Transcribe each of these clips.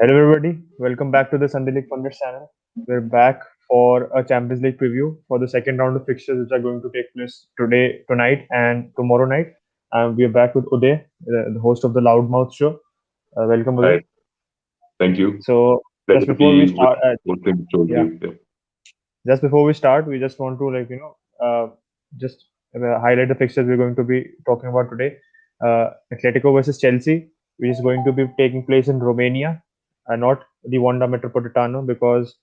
Hello, everybody. Welcome back to the Sunday League Pundits channel. We're back for a Champions League preview for the second round of fixtures, which are going to take place tonight, and tomorrow night. We are back with Uday, the host of the LoudMouth show. Welcome, Uday. Hi, thank you. So, just Pleasure to before we be with start, hosting the show yeah, today. Yeah. just before we start, we just want to just highlight the fixtures we're going to be talking about today. Atletico versus Chelsea, which is going to be taking place in Romania, not the Wanda Metropolitano, because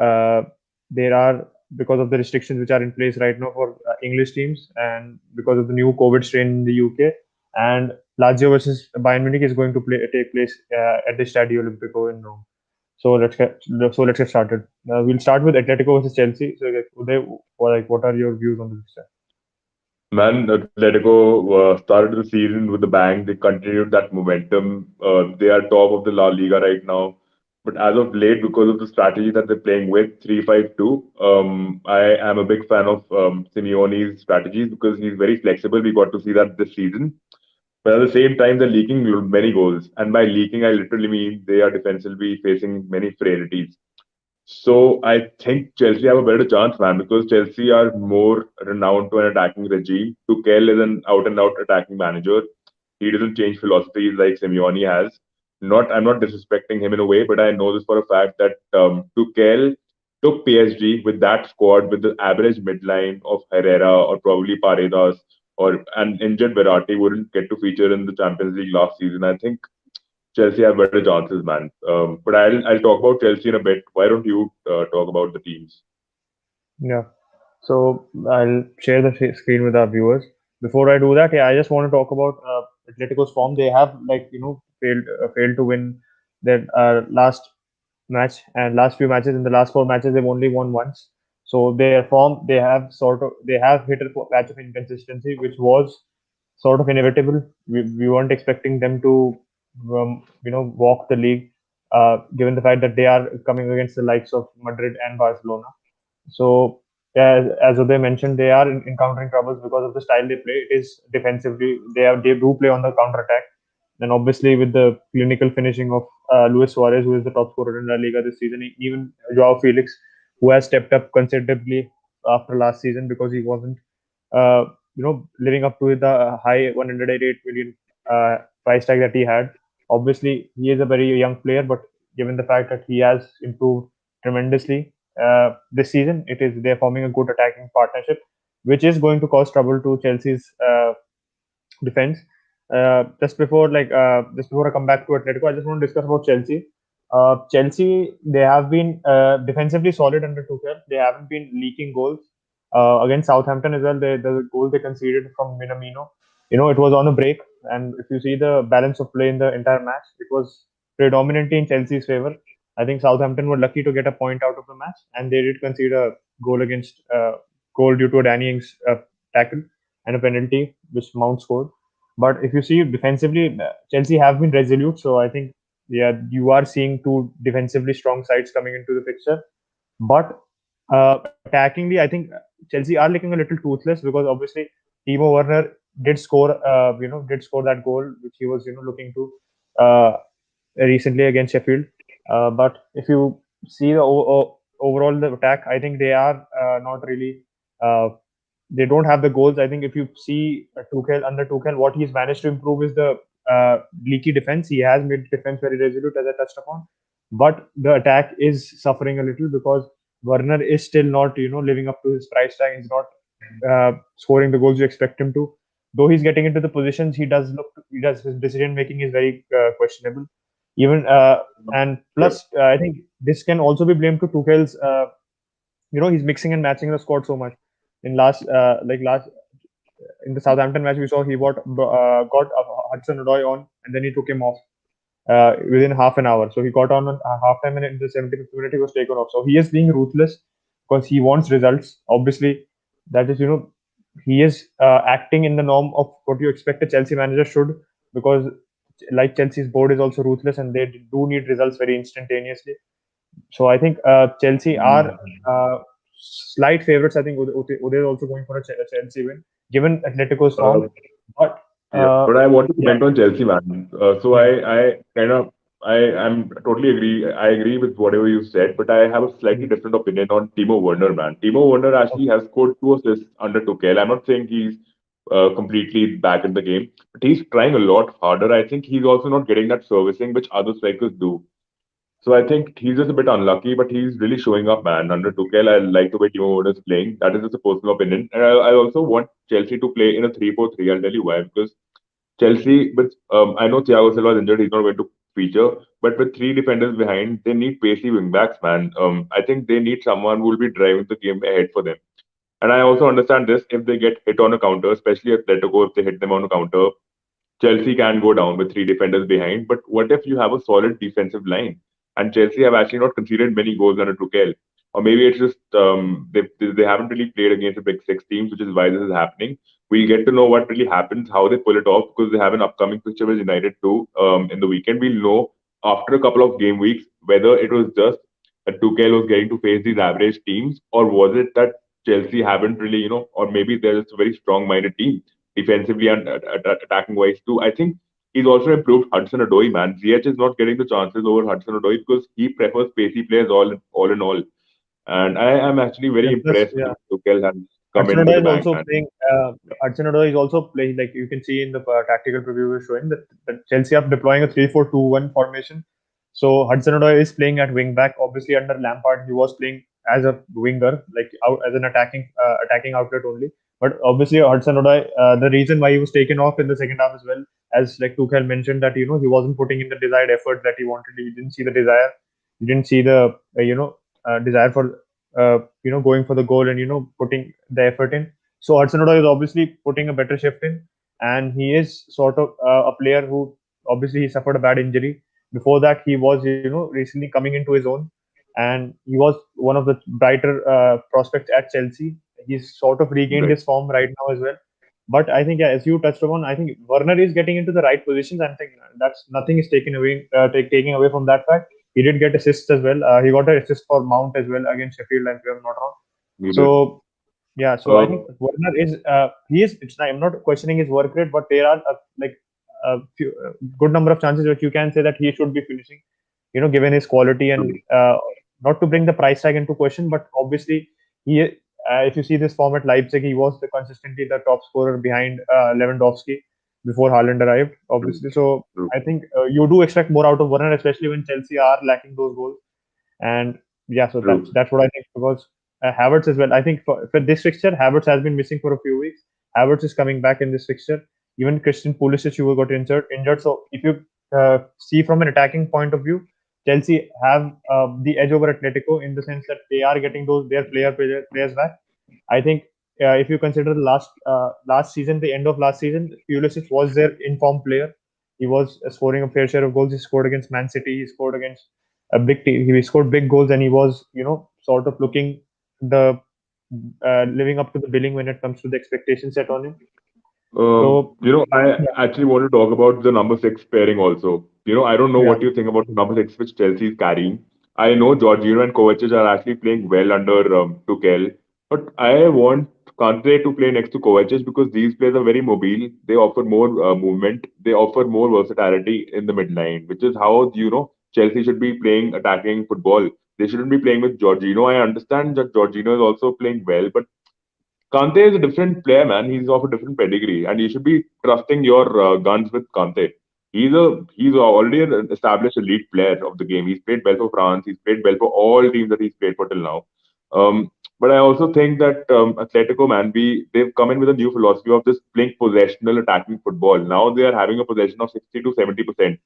uh, there are because of the restrictions which are in place right now for English teams, and because of the new COVID strain in the UK, and Lazio versus Bayern Munich is going to take place at the Stadio Olimpico in Rome. So let's get started. We'll start with Atletico versus Chelsea. So, like, Uday, what are your views on this? Man, Atletico started the season with a bang. They continued that momentum. They are top of the La Liga right now. But as of late, because of the strategy that they're playing with, 3-5-2, I am a big fan of Simeone's strategies because he's very flexible. We got to see that this season. But at the same time, they're leaking many goals. And by leaking, I literally mean they are defensively facing many frailties. So I think Chelsea have a better chance, man, because Chelsea are more renowned to an attacking regime. Tuchel is an out-and-out attacking manager. He doesn't change philosophies like Simeone has. I'm not disrespecting him in a way, but I know this for a fact that Tuchel took PSG with that squad with the average midline of Herrera or probably Paredes or an injured Verratti wouldn't get to feature in the Champions League last season. I think Chelsea have better chances, man. But I'll talk about Chelsea in a bit. Why don't you talk about the teams? Yeah. So I'll share the screen with our viewers. Before I do that, yeah, I just want to talk about Atletico's form. They have failed to win their last match and last few matches. In the last four matches, they've only won once. So their form, they have hit a patch of inconsistency, which was sort of inevitable. We weren't expecting them to walk the league, given the fact that they are coming against the likes of Madrid and Barcelona. So, as Uday mentioned, they are encountering troubles because of the style they play. It is defensively, they do play on the counter attack. Then, obviously, with the clinical finishing of Luis Suarez, who is the top scorer in La Liga this season, even Joao Felix, who has stepped up considerably after last season because he wasn't, living up to the high 188 million price tag that he had. Obviously, he is a very young player, but given the fact that he has improved tremendously this season. It is they're forming a good attacking partnership, which is going to cause trouble to Chelsea's defense. Just before I come back to Atletico, I just want to discuss about Chelsea. Chelsea, they have been defensively solid under Tuchel. They haven't been leaking goals. Against Southampton as well, the goal they conceded from Minamino, it was on a break. And if you see the balance of play in the entire match, it was predominantly in Chelsea's favor. I think Southampton were lucky to get a point out of the match, and they did concede a goal due to a Danny Ings tackle and a penalty which Mount scored. But if you see defensively, Chelsea have been resolute. So I think, yeah, you are seeing two defensively strong sides coming into the picture. But attackingly, I think Chelsea are looking a little toothless because obviously Timo Werner did score that goal which he was looking to recently against Sheffield. But if you see the overall the attack, I think they are not really. They don't have the goals. I think if you see under Tuchel, what he's managed to improve is the leaky defense. He has made defense very resolute, as I touched upon, but the attack is suffering a little because Werner is still not, living up to his price tag. He's not scoring the goals you expect him to. Though he's getting into the positions, he does his decision making is very questionable. Even and Yep. plus, I think this can also be blamed to Tuchel's. He's mixing and matching the squad so much. In last in the Southampton match, we saw he got Hudson Odoi on, and then he took him off within half an hour. So he got on half time, and in the 75th minute, he was taken off. So he is being ruthless because he wants results. Obviously, that is, he is acting in the norm of what you expect a Chelsea manager should, because like Chelsea's board is also ruthless, and they do need results very instantaneously. So I think Chelsea are slight favorites. I think Uday is also going for a Chelsea win, given Atletico's Uh, form. But yeah, but I want to yeah, comment on Chelsea, man. So yeah, I kind of I'm totally agree. I agree with whatever you said, but I have a slightly Mm. different opinion on Timo Werner, man. Timo Werner actually Okay. has scored 2 assists under Tuchel. I'm not saying he's completely back in the game, but he's trying a lot harder. I think he's also not getting that servicing which other strikers do. So I think he's just a bit unlucky, but he's really showing up, man. Under Tuchel, I like the way Timo Werner is playing. That is just a personal opinion. And I also want Chelsea to play in a 3-4-3. I'll tell you why. Because Chelsea, but I know Thiago Silva is injured. He's not going to feature. But with three defenders behind, they need pacey wingbacks, man. I think they need someone who will be driving the game ahead for them. And I also understand this if they get hit on a counter, especially Atletico, if they hit them on a counter, Chelsea can go down with three defenders behind, but what if you have a solid defensive line? And Chelsea have actually not conceded many goals under Tuchel. Or maybe it's just they haven't really played against the big six teams, which is why this is happening. We'll get to know what really happens, how they pull it off, because they have an upcoming fixture with United too in the weekend. We'll know after a couple of game weeks whether it was just that Tuchel was getting to face these average teams, or was it that Chelsea haven't really, or maybe they're just a very strong-minded team defensively and attacking wise too. I think he's also improved Hudson Odoi, man. Ziyech is not getting the chances over Hudson Odoi because he prefers pacey players all in all. And I am actually very Yeah, plus, impressed with yeah. the Tuchel has come Hudson in with Odoi a is bang, also man. playing. Hudson Odoi is also playing. Like you can see in the tactical preview we're showing that Chelsea are deploying a 3-4-2-1 formation. So Hudson Odoi is playing at wing back. Obviously, under Lampard, he was playing as a winger, like out as an attacking outlet only. But obviously, Hudson Odoi, the reason why he was taken off in the second half as well, as like Tuchel mentioned, that he wasn't putting in the desired effort that he wanted. He didn't see the desire. He didn't see the desire for going for the goal and putting the effort in. So Hudson Odoi is obviously putting a better shift in, and he is sort of a player who obviously he suffered a bad injury. Before that, he was recently coming into his own, and he was one of the brighter prospects at Chelsea. He's sort of regained Right. his form right now as well. But I think, yeah, as you touched upon, I think Werner is getting into the right positions. I think that's nothing is taking away from that fact. He did get assists as well. He got an assist for Mount as well against Sheffield, if I'm not wrong. You did. So yeah, so I think Werner is he is. I'm not questioning his work rate, but there are like a good number of chances that you can say that he should be finishing. Given his quality and not to bring the price tag into question, but obviously he. If you see this form at Leipzig, he was consistently the top scorer behind Lewandowski before Haaland arrived. True. Obviously, so True. I think you do expect more out of Werner, especially when Chelsea are lacking those goals. And yeah, so that's True. that's what I think because Havertz as well. I think for this fixture, Havertz has been missing for a few weeks. Havertz is coming back in this fixture. Even Christian Pulisic, who got injured. So if you see from an attacking point of view, Chelsea have the edge over Atletico in the sense that they are getting those their players back. I think if you consider the last season, the end of last season, Pulisic was their informed player. He was scoring a fair share of goals. He scored against Man City. He scored against a big team. He scored big goals, and he was sort of looking the living up to the billing when it comes to the expectations set on him. So I yeah, actually want to talk about the number six pairing also. I don't know yeah, what you think about the number six which Chelsea is carrying. I know Jorginho and Kovacic are actually playing well under Tuchel, but I want Kante to play next to Kovacic because these players are very mobile. They offer more movement. They offer more versatility in the midline, which is how Chelsea should be playing attacking football. They shouldn't be playing with Jorginho. I understand that Jorginho is also playing well, but Kante is a different player, man. He's of a different pedigree, and you should be trusting your guns with Kante. He's already an established elite player of the game. He's played well for France. He's played well for all teams that he's played for till now. But I also think that Atletico, man, they've come in with a new philosophy of just playing possessional attacking football. Now they are having a possession of 60 to 70%.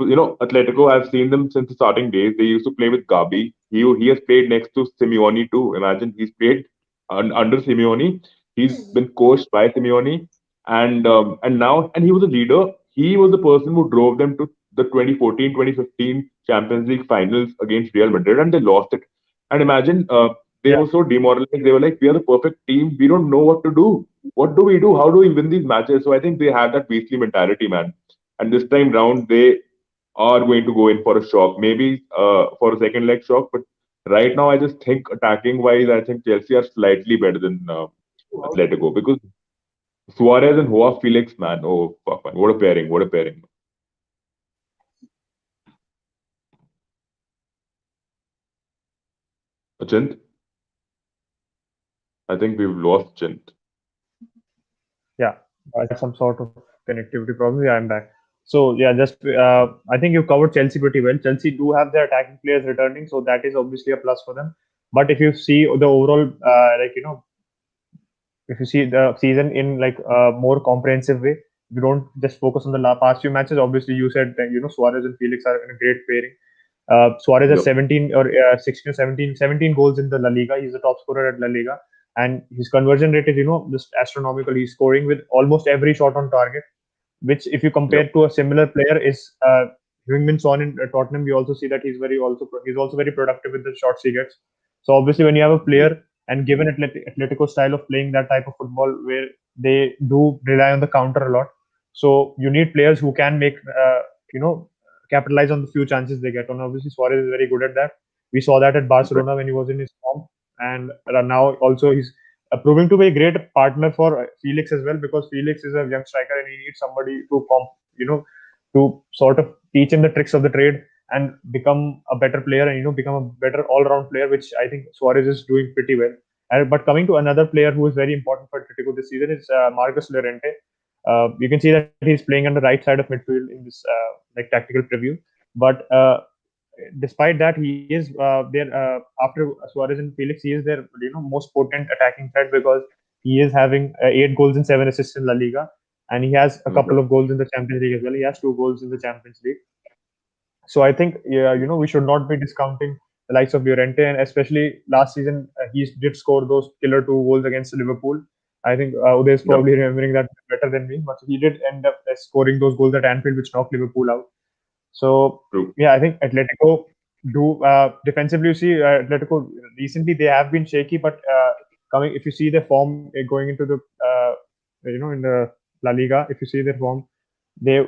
Atletico, I've seen them since the starting days. They used to play with Gabi. He has played next to Simeone too. Imagine he's played under Simeone. He's been coached by Simeone, and he was a leader. He was the person who drove them to the 2014-2015 Champions League finals against Real Madrid, and they lost it. And imagine they yeah, were so demoralized. They were like, "We are the perfect team. We don't know what to do. What do we do? How do we win these matches?" So I think they have that beastly mentality, man. And this time round, they are going to go in for a shock, maybe for a second leg shock. But right now, I just think attacking wise, I think Chelsea are slightly better than Atletico because Suarez and Joao Felix, man, oh fuck, man, what a pairing, what a pairing. Achint, I think we've lost Chint. Yeah, I had some sort of connectivity problem. Yeah, I'm back. So yeah, just I think you covered Chelsea pretty well. Chelsea do have their attacking players returning, so that is obviously a plus for them. But if you see the overall, if you see the season in like a more comprehensive way, you don't just focus on the past few matches. Obviously, you said that, Suarez and Felix are in a great pairing. Suarez has Yep. 17 or 16 or 17 goals in the La Liga. He's the top scorer at La Liga, and his conversion rate is just astronomical. He's scoring with almost every shot on target, which if you compare Yep. to a similar player is Heung-min Son in Tottenham. We also see that he's also very productive with the shots he gets. So obviously, when you have a Yep. player and given Atletico style of playing that type of football where they do rely on the counter a lot, so you need players who can make you know capitalize on the few chances they get. And obviously, Suarez is very good at that. We saw that at Right. Barcelona when he was in his form, and now also he's proving to be a great partner for Felix as well, because Felix is a young striker and he needs somebody to to sort of teach him the tricks of the trade and become a better player and become a better all-round player, which I think Suarez is doing pretty well. But coming to another player who is very important for Atletico this season is Marcus Llorente. You can see that he's playing on the right side of midfield in this like tactical preview, but despite that, he is there after Suarez and Felix. He is their most potent attacking threat because he is having 8 goals and 7 assists in La Liga, and he has a couple Okay. of goals in the Champions League as well. He has 2 goals in the Champions League. So I think yeah, we should not be discounting the likes of Llorente, and especially last season he did score those killer 2 goals against Liverpool. I think Uday is Yep. probably remembering that better than me, but he did end up scoring those goals at Anfield, which knocked Liverpool out. So True. yeah, I think Atletico do defensively. You see, Atletico recently they have been shaky, but coming if you see their form going into the in the La Liga, if you see their form, they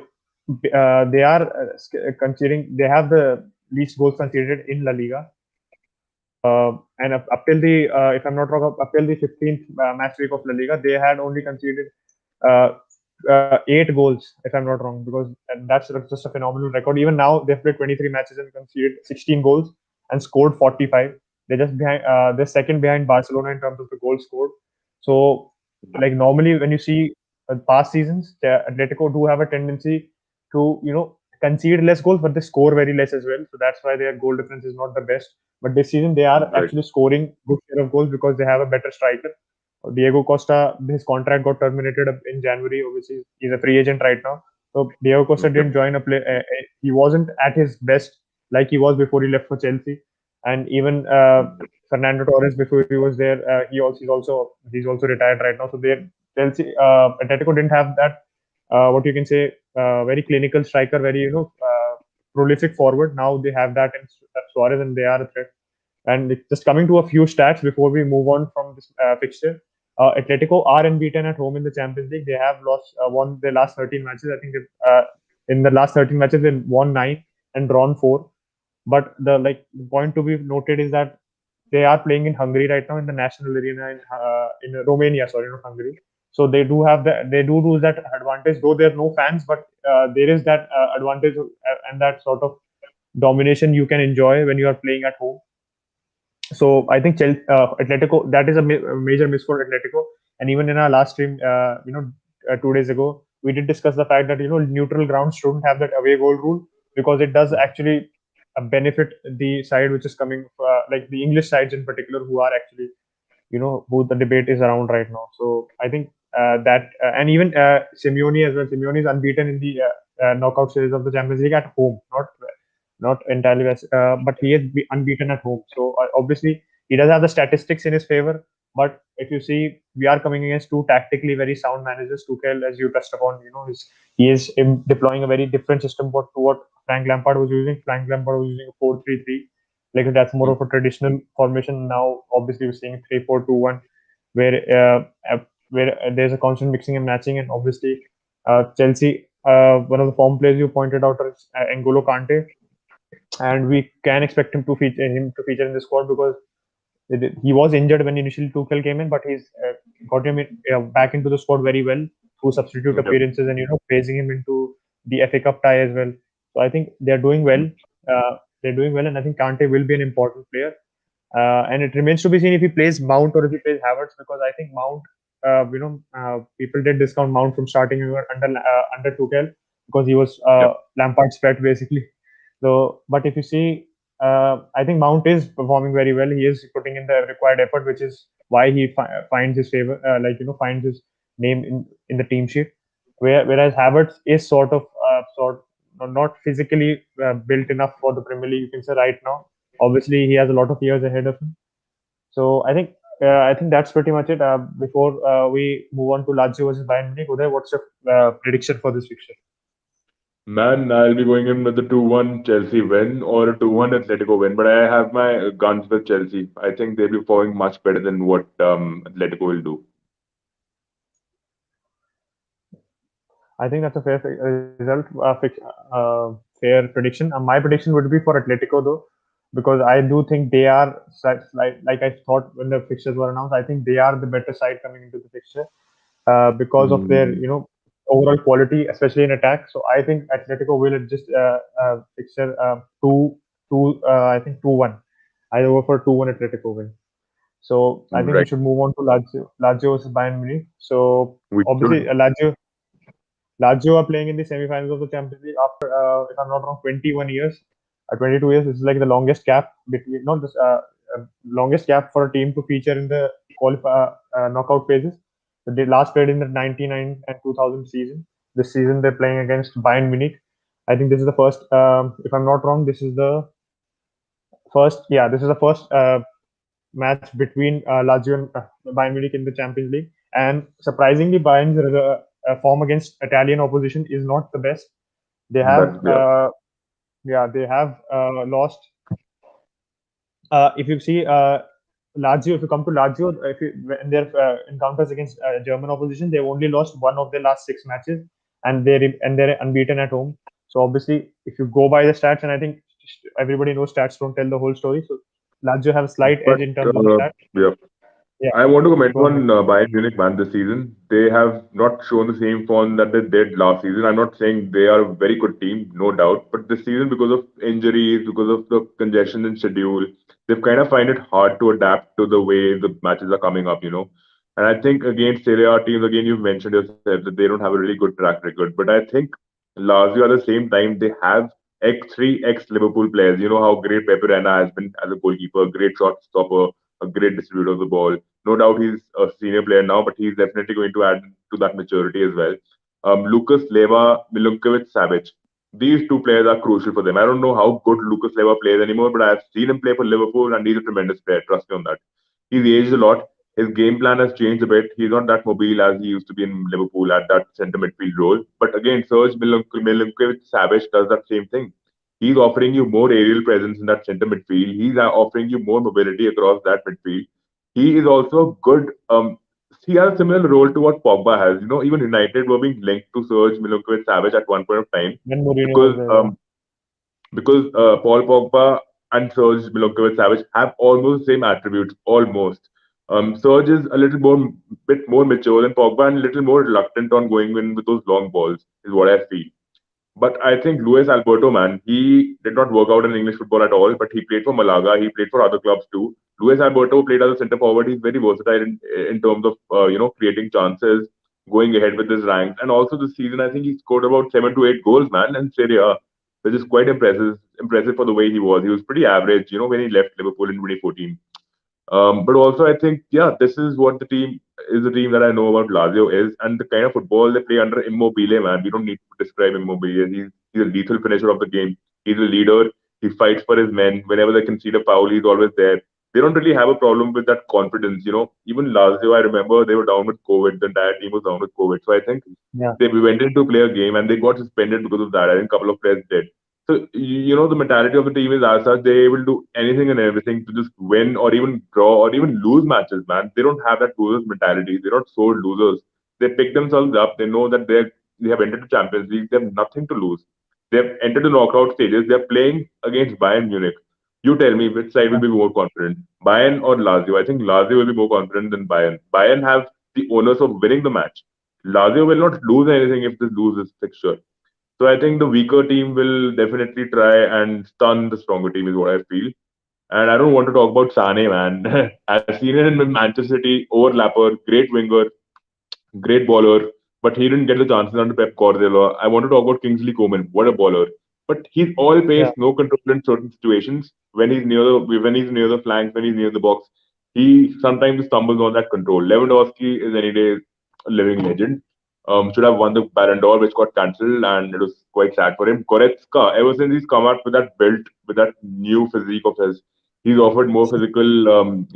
they are considering they have the least goals conceded in La Liga. And up till the if I'm not wrong, up till the 15th match week of La Liga, they had only conceded uh, 8 goals, if I'm not wrong, because and that's just a phenomenal record. Even now, they've played 23 matches and conceded 16 goals and scored 45. They're just behind. They're second behind Barcelona in terms of the goals scored. So, like normally, when you see past seasons, Atletico do have a tendency to concede less goals, but they score very less as well. So that's why their goal difference is not the best. But this season, they are Right. actually scoring good share of goals because they have a better striker. Diego Costa, his contract got terminated in January. Obviously, he's a free agent right now. So Diego Costa Yep. didn't join a play. He wasn't at his best like he was before he left for Chelsea. And even Fernando Torres, before he was there, he's also retired right now. So they Chelsea Atletico didn't have that what you can say very clinical striker, very prolific forward. Now they have that in Suarez, and they are a threat. And just coming to a few stats before we move on from this fixture, Atletico are unbeaten at home in the Champions League. They have won their last 13 matches. I think in the last 13 matches they won 9 and drawn 4. But the point to be noted is that they are playing in Hungary right now in the national arena in Romania, sorry, not Hungary. So they do lose that advantage, though there are no fans, but there is that advantage and that sort of domination you can enjoy when you are playing at home. So I think Atletico, that is a major miss for Atletico. And even in our last stream, 2 days ago, we did discuss the fact that neutral grounds shouldn't have that away goal rule because it does actually benefit the side which is coming, like the English sides in particular, who are actually who the debate is around right now. So I think that and even Simeone as well. Simeone is unbeaten in the knockout series of the Champions League at home, not entirely, but he is unbeaten at home. So obviously he does have the statistics in his favor. But if you see, we are coming against two tactically very sound managers. Tuchel, as you touched upon, he is deploying a very different system to what Frank Lampard was using. Frank Lampard was using a 4-3-3. Like that's more of a traditional formation. Now, obviously, we're seeing 3-4-2-1, where there's a constant mixing and matching. And obviously, Chelsea, one of the form players you pointed out is N'Golo Kante, and we can expect him to feature in the squad because he was injured when initially Tuchel came in, but he's got him back into the squad very well through substitute Yep. appearances and praising him into the FA Cup tie as well. So I think they're doing well. And I think Kante will be an important player. And it remains to be seen if he plays Mount or if he plays Havertz, because I think Mount, people did discount Mount from starting under Tuchel because he was Yep. Lampard's pet basically. So, but if you see, I think Mount is performing very well. He is putting in the required effort, which is why he finds his favor, finds his name in the team sheet. Whereas Havertz is sort not physically built enough for the Premier League. You can say right now. Obviously, he has a lot of years ahead of him. So I think that's pretty much it. Before we move on to Lazio versus Bayern Munich, Uday, what's your prediction for this fixture? Man, I'll be going in with the 2-1 Chelsea win or a 2-1 Atletico win, but I have my guns with Chelsea. I think they'll be performing much better than what Atletico will do. I think that's a result, fair prediction. My prediction would be for Atletico though, because I do think they are like I thought when the fixtures were announced. I think they are the better side coming into the fixture because of their Mm, overall quality, especially in attack. So I think Atletico will just fixture two I think 2-1. I go for 2-1 Atletico win. So I think we right. should move on to Lazio versus Bayern Munich. So We obviously should. Lazio are playing in the semi-finals of the Champions League after, if I'm not wrong, 21 years, 22 years. This is like the longest gap between, not this, longest gap for a team to feature in the knockout phases. They last played in the 99 and 2000 season. This season they're playing against Bayern Munich. I think this is the first, if I'm not wrong, this is the first match between Lazio and Bayern Munich in the Champions League. And surprisingly, Bayern's form against Italian opposition is not the best. They have, That's yeah. they have lost. If you see Lazio, if you come to Lazio, if you in their encounters against German opposition, they've only lost one of their last six matches, and they're unbeaten at home. So obviously, if you go by the stats, and I think everybody knows stats don't tell the whole story. So Lazio have a slight edge But in terms of the stats. yeah. Yeah, I want to comment go ahead. on Bayern Munich, man, this season. They have not shown the same form that they did last season. I'm not saying they are a very good team, no doubt, but this season, because of injuries, because of the congestion in schedule, they've kind of find it hard to adapt to the way the matches are coming up. And I think against Serie A teams, again, you've mentioned yourself that they don't have a really good track record. But I think Lazio at the same time, they have X3, ex Liverpool players. You know how great Pepe Reina has been as a goalkeeper, a great shot stopper, a great distributor of the ball. No doubt he's a senior player now, but he's definitely going to add to that maturity as well. Lucas Leva, Milinkovic, Savic. These two players are crucial for them. I don't know how good Lucas Leva plays anymore, but I've seen him play for Liverpool, and he's a tremendous player. Trust me on that. He's aged a lot. His game plan has changed a bit. He's not that mobile as he used to be in Liverpool at that centre midfield role. But again, Serge Milinkovic-Savic does that same thing. He's offering you more aerial presence in that centre midfield. He's offering you more mobility across that midfield. He is also good. He has a similar role to what Pogba has. Even United were being linked to Serge Milinkovic-Savic at one point of time When Mourinho was because there, yeah. um, because Paul Pogba and Serge Milinkovic-Savic have almost the same attributes, almost. Serge is a little more, bit more mature than Pogba and a little more reluctant on going in with those long balls, is what I feel. But I think Luis Alberto, man, he did not work out in English football at all, but he played for Malaga. He played for other clubs too. Luis Alberto played as a centre forward. He's very versatile in terms of, creating chances, going ahead with his ranks. And also this season, I think he scored about 7 to 8 goals, man, in Serie A, which is quite impressive for the way he was. He was pretty average, when he left Liverpool in 2014. But also, I think, yeah, this is what the team that I know about Lazio is, and the kind of football they play under Immobile, man. We don't need to describe Immobile. He's a lethal finisher of the game. He's a leader. He fights for his men. Whenever they concede a foul, he's always there. They don't really have a problem with that confidence. Even Lazio, I remember they were down with COVID. The entire team was down with COVID. So I think Yeah, they went in to play a game and they got suspended because of that. I think a couple of players did. So the mentality of the team is as such they will do anything and everything to just win or even draw or even lose matches, man. They don't have that losers mentality. They're not sore losers. They pick themselves up. They know that they have entered the Champions League. They have nothing to lose. They've entered the knockout stages. They're playing against Bayern Munich. You tell me which side will yeah, be more confident, Bayern or Lazio? I think Lazio will be more confident than Bayern. Bayern have the onus of winning the match. Lazio will not lose anything if they lose this fixture. So I think the weaker team will definitely try and stun the stronger team, is what I feel. And I don't want to talk about Sane, man. I've seen it in Manchester City, overlapper, great winger, great bowler, but he didn't get the chances under Pep Guardiola. I want to talk about Kingsley Coman. What a bowler! But he's all pace, Yeah. no control in certain situations. When he's near the flanks, when he's near the box, he sometimes stumbles on that control. Lewandowski is any day a living legend. Should have won the Ballon d'Or, which got cancelled, and it was quite sad for him. Goretzka, ever since he's come out with that build, with that new physique of his, he's offered more physical,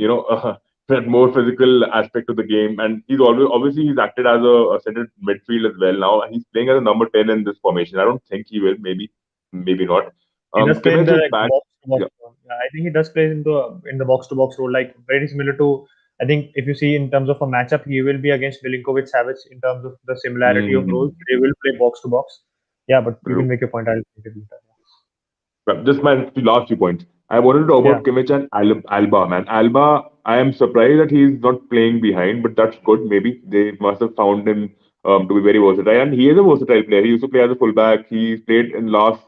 that more physical aspect of the game, and he's always obviously he's acted as a central midfield as well now, and he's playing as a number 10 in this formation. I don't think he will, maybe not. He does play in Kimmich the is like back. box to box. Yeah. Yeah, I think he does play in the box to box role, like very similar to. I think if you see in terms of a matchup, he will be against Milinkovic Savic in terms of the similarity of roles. Mm, They will play box to box. Yeah, but you can true. make your point. I'll make it later. But just my last few points. I wanted to talk Yeah, about Kimmich and Alba, man. Alba, I am surprised that he's not playing behind, but that's good. Maybe they must have found him to be very versatile, and he is a versatile player. He used to play as a fullback. He played in last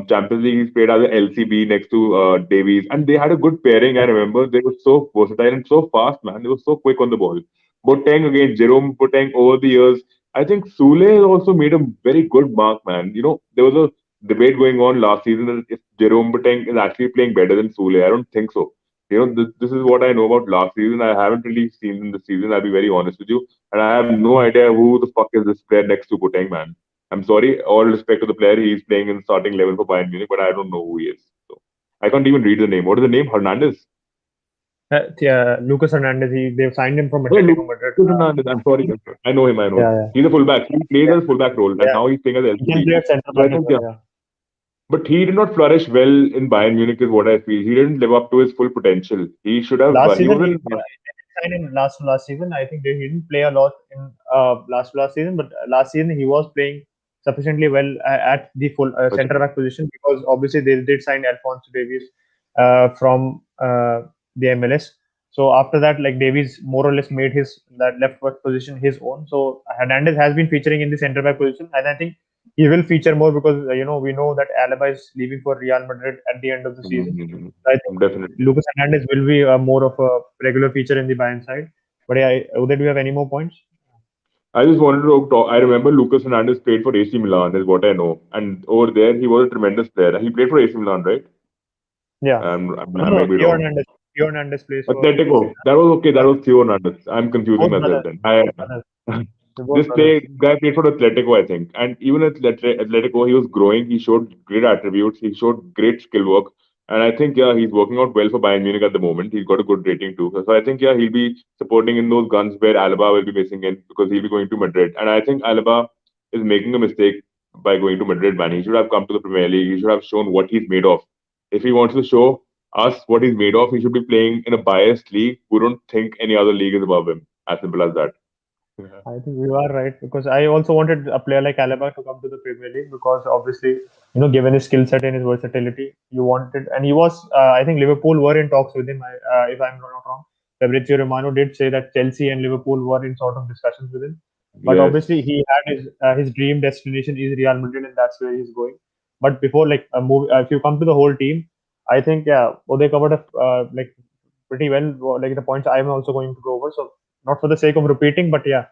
Champions League. He played as a LCB next to Davies, and they had a good pairing. I yeah. remember they were so versatile and so fast, man. They were so quick on the ball. Boateng again, Jerome Boateng over the years. I think Sule has also made a very good mark, man. There was a debate going on last season that if Jerome Boateng is actually playing better than Sule. I don't think so. This is what I know about last season. I haven't really seen him this season. I'll be very honest with you, and I have no idea who the fuck is this player next to Boateng, man. I'm sorry, all respect to the player. He's playing in the starting 11 for Bayern Munich, but I don't know who he is. So I can't even read the name. What is the name? Hernandez. Yeah, Lucas Hernandez. They've signed him from Oh, Atletico Lucas Madrid. Hernandez. I'm sorry. I'm sorry. I know him. I know him. Yeah, yeah, He's a fullback. He plays yeah, as a fullback role, and yeah. now he's playing as He can LCB. play at centre So I back as think, well. yeah. Yeah. But he did not flourish well in Bayern Munich, is what I feel. He didn't live up to his full potential. He should have. Last He season, was he in. didn't sign in last season. I think he didn't play a lot in last season, but last season he was playing sufficiently well at the full centre back position because obviously they did sign Alphonso Davies from the MLS. So after that, like Davies more or less made his that left back position his own. So Hernandez has been featuring in the centre back position, and I think he will feature more because we know that Alaba is leaving for Real Madrid at the end of the season. Mhm. So I think Definitely. Lucas Hernandez will be more of a regular feature in the Bayern side. But yeah, Uday, do you have any more points? I just wanted to talk. I remember Lucas Hernandez played for AC Milan, is what I know. And over there, he was a tremendous player. He played for AC Milan, right? Yeah. I No, might be Theo wrong. Hernandez. Theo Hernandez plays for AC Atletico. That was okay. That Milan. was Theo Hernandez. I'm confusing Both myself brothers. then. Both brothers. They're both This brothers. guy played for Atletico, I think. And even at Atletico, he was growing. He showed great attributes. He showed great skill work. And I think, yeah, he's working out well for Bayern Munich at the moment. He's got a good rating too. So I think, yeah, he'll be supporting in those guns where Alaba will be missing in because he'll be going to Madrid. And I think Alaba is making a mistake by going to Madrid, man. He should have come to the Premier League. He should have shown what he's made of. If he wants to show us what he's made of, he should be playing in a biased league who don't think any other league is above him. As simple as that. Yeah. I think you are right because I also wanted a player like Alaba to come to the Premier League because obviously, given his skill set and his versatility, you wanted, and he was. I think Liverpool were in talks with him. If I'm not wrong, Fabrizio Romano did say that Chelsea and Liverpool were in sort of discussions with him. But obviously, Yes. he had his dream destination is Real Madrid, and that's where he's going. But before like a move, if you come to the whole team, I think they covered like pretty well like the points I'm also going to go over. So not for the sake of repeating, but yeah,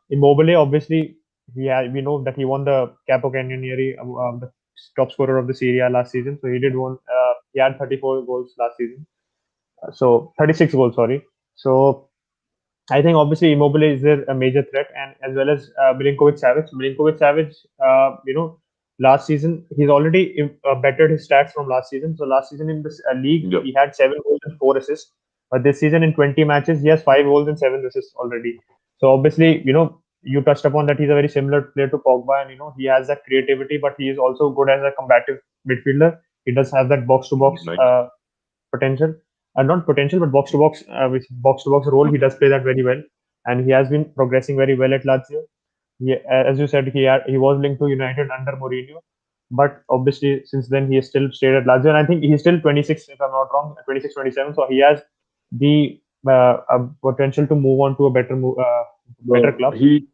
Immobile, obviously, we know that he won the Capo Cannonieri, the top scorer of the Serie A last season. So he did one. He had 34 goals last season. So 36 goals, sorry. So I think obviously Immobile is a major threat, and as well as Milinkovic Savic. Milinkovic Savic, last season he's already bettered his stats from last season. So last season in this league, Yep. he had 7 goals and 4 assists. But this season in 20 matches, he has 5 goals and 7 assists already. So obviously, you touched upon that he's a very similar player to Pogba, and he has that creativity, but he is also good as a combative midfielder. He does have that box to box Nice. potential, not potential, but box to box, with box to box role. He does play that very well, and he has been progressing very well at Lazio. As you said, he was linked to United under Mourinho, but obviously since then he has still stayed at Lazio, and I think he's still 26, if I'm not wrong, 26, 27. So he has the potential to move on to a better No, club. he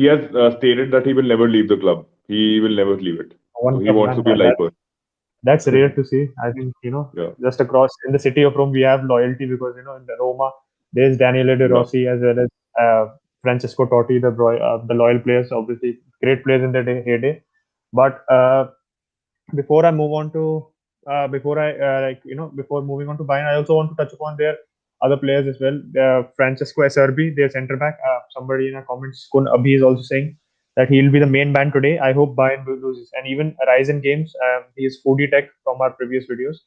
has stated that he will never leave the club. He will never leave it. So One he club, wants man. to be a That lifer. That's rare to see. I think, Yeah, just across in the city of Rome, we have loyalty because, in the Roma, there's Daniele De yeah, Rossi as well as Francesco Totti, the loyal players, obviously great players in their heyday. But before I move on to before I before moving on to Bayern, I also want to touch upon their other players as well. Francesco Acerbi, their centre back. Somebody in our comments, Kun Abhi, is also saying that he'll be the main man today. I hope Bayern will lose, and even Rise in games. He is foodie tech from our previous videos.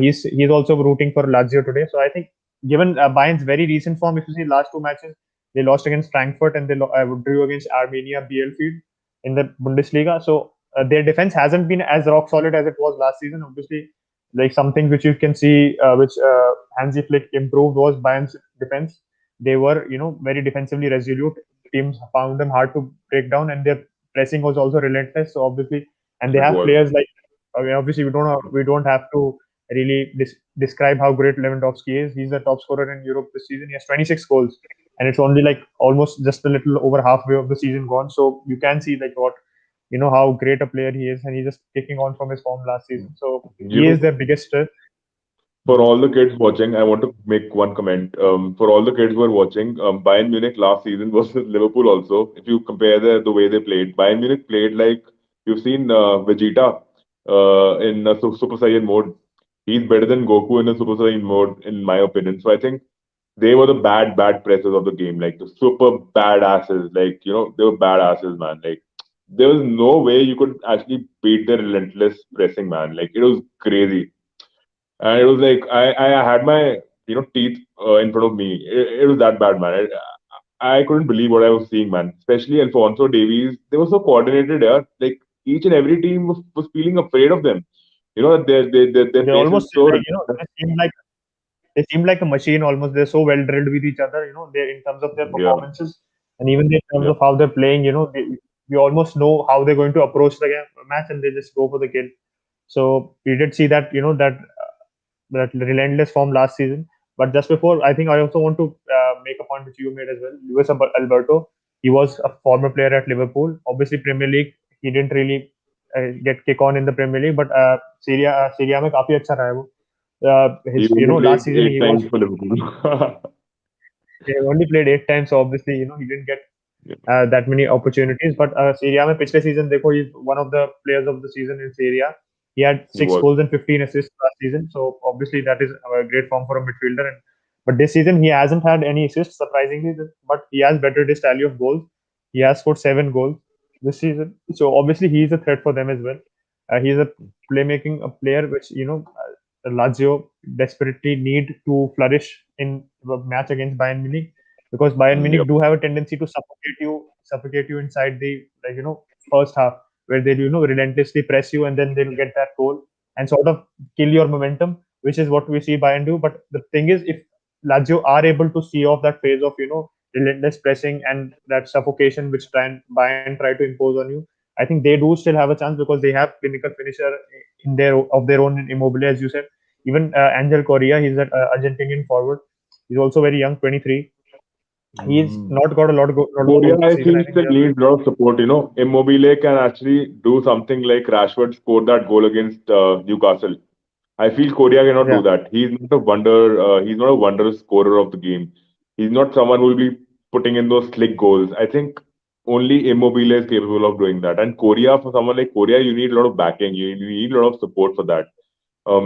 He's also rooting for Lazio today. So I think, given Bayern's very recent form, if you see last two matches, they lost against Frankfurt and they drew against Armenia Bielefeld in the Bundesliga. So their defense hasn't been as rock solid as it was last season. Obviously, like something which you can see, which Hansi Flick improved was Bayern's defense. They were, very defensively resolute. Teams found them hard to break down, and their pressing was also relentless. So obviously, and they it have was. players like, obviously we don't have to really describe how great Lewandowski is. He's the top scorer in Europe this season. He has 26 goals, and it's only like almost just a little over halfway of the season gone. So you can see like what how great a player he is, and he's just kicking on from his form last season. So You he is know, their biggest strength. for Mhm. all the kids watching, I want to make one comment. For all the kids who are watching, Bayern Munich last season was Liverpool also. If you compare the way they played, Bayern Munich played like you've seen Vegeta in Super Saiyan mode. He's better than Goku in a Super Saiyan mode, in my opinion. So I think they were the bad pressers of the game, like the super badasses. Like they were badasses, man. Like there was no way you could actually beat their relentless pressing, man. Like it was crazy. And it was like I had my teeth in front of me. It was that bad, man. I couldn't believe what I was seeing, man. Especially Alfonso Davies, they were so coordinated. Yeah, like each and every team was feeling afraid of them. That their They face is almost so like they seem like a machine almost. They're so well drilled with each other. They in terms of their yeah, performances and even in terms yeah. of how they're playing. We almost know how they're going to approach the match, and they just go for the kill. So we did see that that relentless form last season. But just before, I think I also want to make a point which you made as well. Luis Alberto, he was a former player at Liverpool. Obviously, Premier League, he didn't really get kick on in the Premier League, but Serie A में काफी अच्छा रहा है वो. He His only last played season eight he was times for Liverpool. he only played 8 times, so obviously he didn't get Yeah, that many opportunities. But Serie A में पिछले season देखो, he's one of the players of the season in Serie A. He had he six was. goals and 15 assists last season, so obviously that is a great form for a midfielder. But this season he hasn't had any assists, surprisingly, but he has bettered his tally of goals. He has scored 7 goals this season, so obviously he is a threat for them as well. He's a playmaking a player which Lazio desperately need to flourish in the match against Bayern Munich, because Bayern Yep. Munich do have a tendency to suffocate you inside the first half, where they'll relentlessly press you, and then they'll get that goal and sort of kill your momentum, which is what we see Bayern do. But the thing is, if Lazio are able to see off that phase of relentless pressing and that suffocation which Bayern try to impose on you, I think they do still have a chance, because they have clinical finisher of their own in Immobile, as you said. Even Angel Correa, he's an Argentinian forward. He's also very young, 23. He's Mm. not got a lot of Korea, goals this I season. feel, I think still they are needs a lot of support. Immobile can actually do something like Rashford scored that goal against Newcastle. I feel Korea cannot do yeah. that. He's not a wonder. He's not a wondrous scorer of the game. He's not someone who will be putting in those slick goals. I think only Immobile is capable of doing that. And Korea, for someone like Korea, you need a lot of backing. You need a lot of support for that.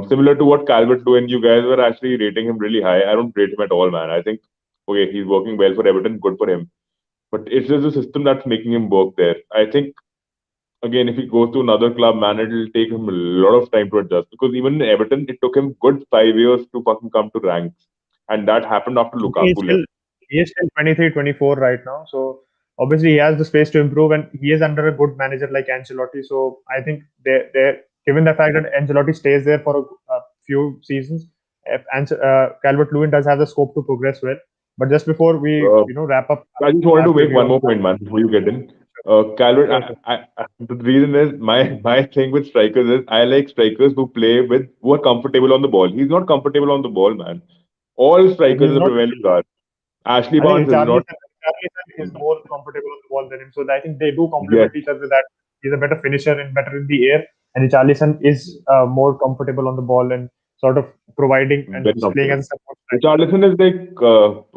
Similar to what Calvert Lewin, you guys were actually rating him really high. I don't rate him at all, man. I think okay, he's working well for Everton, good for him. But it's just the system that's making him work there. I think again, if he goes to another club, man, it'll take him a lot of time to adjust. Because even in Everton, it took him good 5 years to fucking come to ranks, and that happened after I think he's Lukaku still left. he is still 23, 24 right now. So obviously he has the space to improve, and he is under a good manager like Ancelotti. So I think they given the fact that Ancelotti stays there for a few seasons, if Calvert Lewin does have the scope to progress well. But just before we Uh, wrap up I just wanted our to make preview one of more point, man, before you get in. Calvert, sure, sure. the reason is my thing with strikers is I like strikers who are comfortable on the ball. He's not comfortable on the ball, man. All strikers He's in the not. Premier League are. Ashley I think Barnes is not. Richarlison is more comfortable on the ball than him. So I think they do Yes, complement each other. That he's a better finisher and better in the air. and Richarlison is more comfortable on the ball and sort of providing and Very playing as comfortable. a support striker. Richarlison is like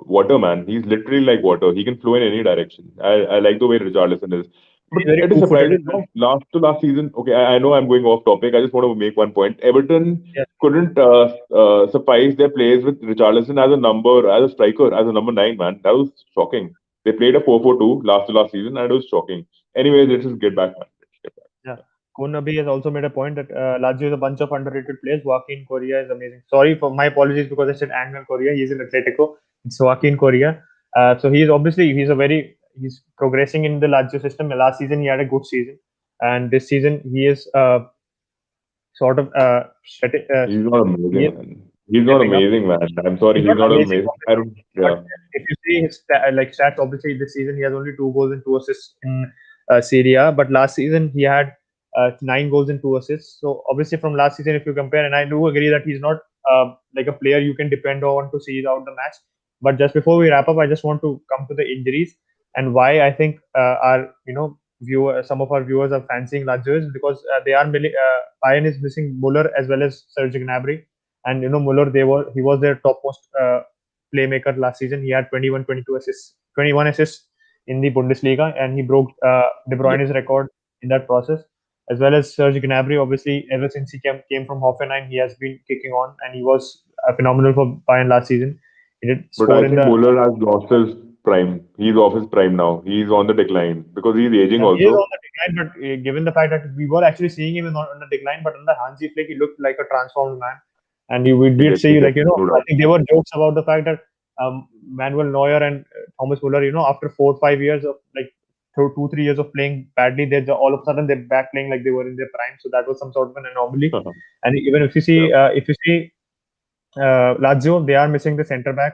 water, man. He's literally like water. He can flow in any direction. I like the way Richarlison is. But He's very it is two-footed as surprising, well. no? Last to last season, okay, I know I'm going off topic. I just want to make one point. Everton Yeah, couldn't suffice their players with Richarlison as a striker, as a number nine, man. That was shocking. They played a 4-4-2 last to last season, and it was shocking. Anyways, let's just get back, man. Let's get back. yeah. Kunabi has also made a point that Lazio is a bunch of underrated players. Joaquin Correa is amazing. Sorry for my apologies because I said Angel Correa. He's in Atletico. It's Joaquin Correa. So he's progressing in the Lazio system. Last season he had a good season, and this season he is sort of He's not he is amazing, man. He's not stepping up. amazing, man. I'm sorry, He's he's not not amazing, amazing. I obviously, don't. but Yeah. if you see his stats, obviously this season he has only 2 goals and 2 assists in Serie A. But last season he had 9 goals and 2 assists. So obviously from last season, if you compare, and I do agree that he's not like a player you can depend on to see out the match. But just before we wrap up, I just want to come to the injuries and why I think our some of our viewers are fancying Lazio is because Bayern is missing Muller as well as Serge Gnabry, and Muller he was their topmost playmaker last season. He had 21, 22 assists, 21 assists in the Bundesliga, and he broke De Yep. Bruyne's record in that process, as well as Serge Gnabry. Obviously, ever since he came from Hoffenheim, he has been kicking on, and he was phenomenal for Bayern last season. He did But score I in think the Muller has lost his prime. He's off his prime now. He's on the decline because he's aging he is on also. the decline, but given the fact that we were actually seeing him on the decline, but under Hansi Flick, he looked like a transformed man. And we He did did. He see, did. No I doubt. think there were jokes about the fact that Manuel Neuer and Thomas Muller, after 4 or 5 years of like 2 3 years of playing badly, all of a sudden they're back playing like they were in their prime. So that was some sort of an anomaly. And even Yeah. if you see Lazio, they are missing the centre back,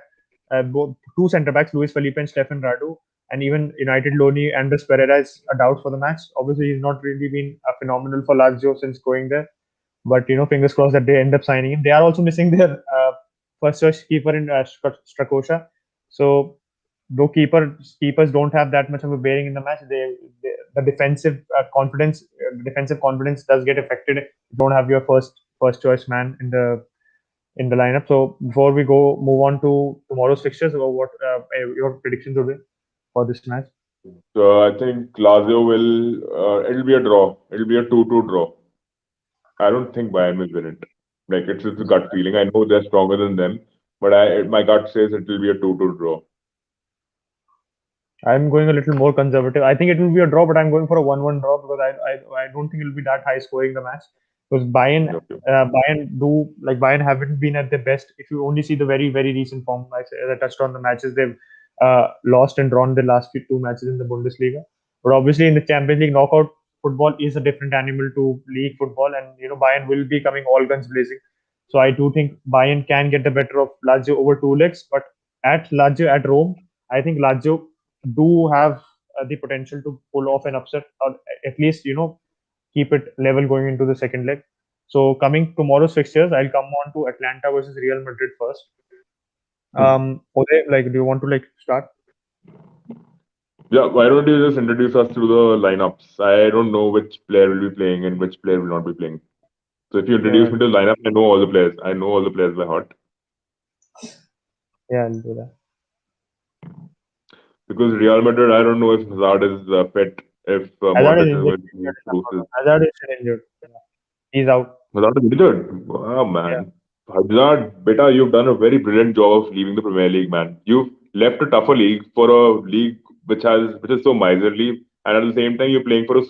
both two centre backs, Luis Felipe and Stefan Radu, and even United Loni Andres Pereira is a doubt for the match. Obviously, he's not really been phenomenal for Lazio since going there, but fingers crossed that they end up signing him. They are also missing their first choice keeper in Strakosha. So though keepers don't have that much of a bearing in the match, the defensive confidence does get affected if you don't have your first choice man in the lineup. So before we move on to tomorrow's fixtures, or what your predictions will be for this match? So I think Lazio will. It'll be a draw. It'll be a 2-2 draw. I don't think Bayern will win it. Like it's just a gut feeling. I know they're stronger than them, but my gut says it will be a 2-2 draw. I'm going a little more conservative. I think it will be a draw, but I'm going for a 1-1 draw because I don't think it will be that high scoring the match. Because Okay. Bayern haven't been at their best. If you only see the very very recent form, like as I touched on the matches, they've lost and drawn the last two matches in the Bundesliga. But obviously in the Champions League knockout football is a different animal to league football, and Bayern will be coming all guns blazing. So I do think Bayern can get the better of Lazio over 2 legs, but at Lazio at Rome, I think Lazio do have the potential to pull off an upset, or at least keep it level going into the second leg. So coming tomorrow's fixtures, I'll come on to Atlanta versus Real Madrid first. Hmm. Uday, do you want to start? Yeah, why don't you just introduce us to the lineups? I don't know which player will be playing and which player will not be playing. So if you introduce Yeah, me to the lineup, I know all the players. I know all the players by heart. yeah, I'll do that. Because Real Madrid, I don't know if Hazard is fit, if Hazard is Modric is injured. going to be If I'm not crucial. wrong. Hazard is still injured. Yeah. He's out. Hazard is injured. Oh Yeah, man, Hazard, beta, you've done a very brilliant job of leaving the Premier League, man. You've left a tougher league for a league which is so miserly, and at the same time you're playing for a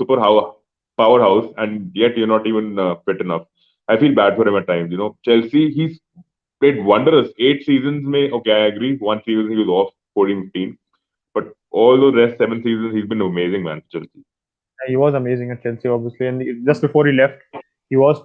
powerhouse, and yet you're not even fit enough. I feel bad for him at times. Chelsea, he's played wondrous. 8 seasons, may okay, I agree. One season he was off, 14, 15. But all the rest 7 seasons, he's been amazing, man. Chelsea. he was amazing at Chelsea, obviously, and just before he left, he was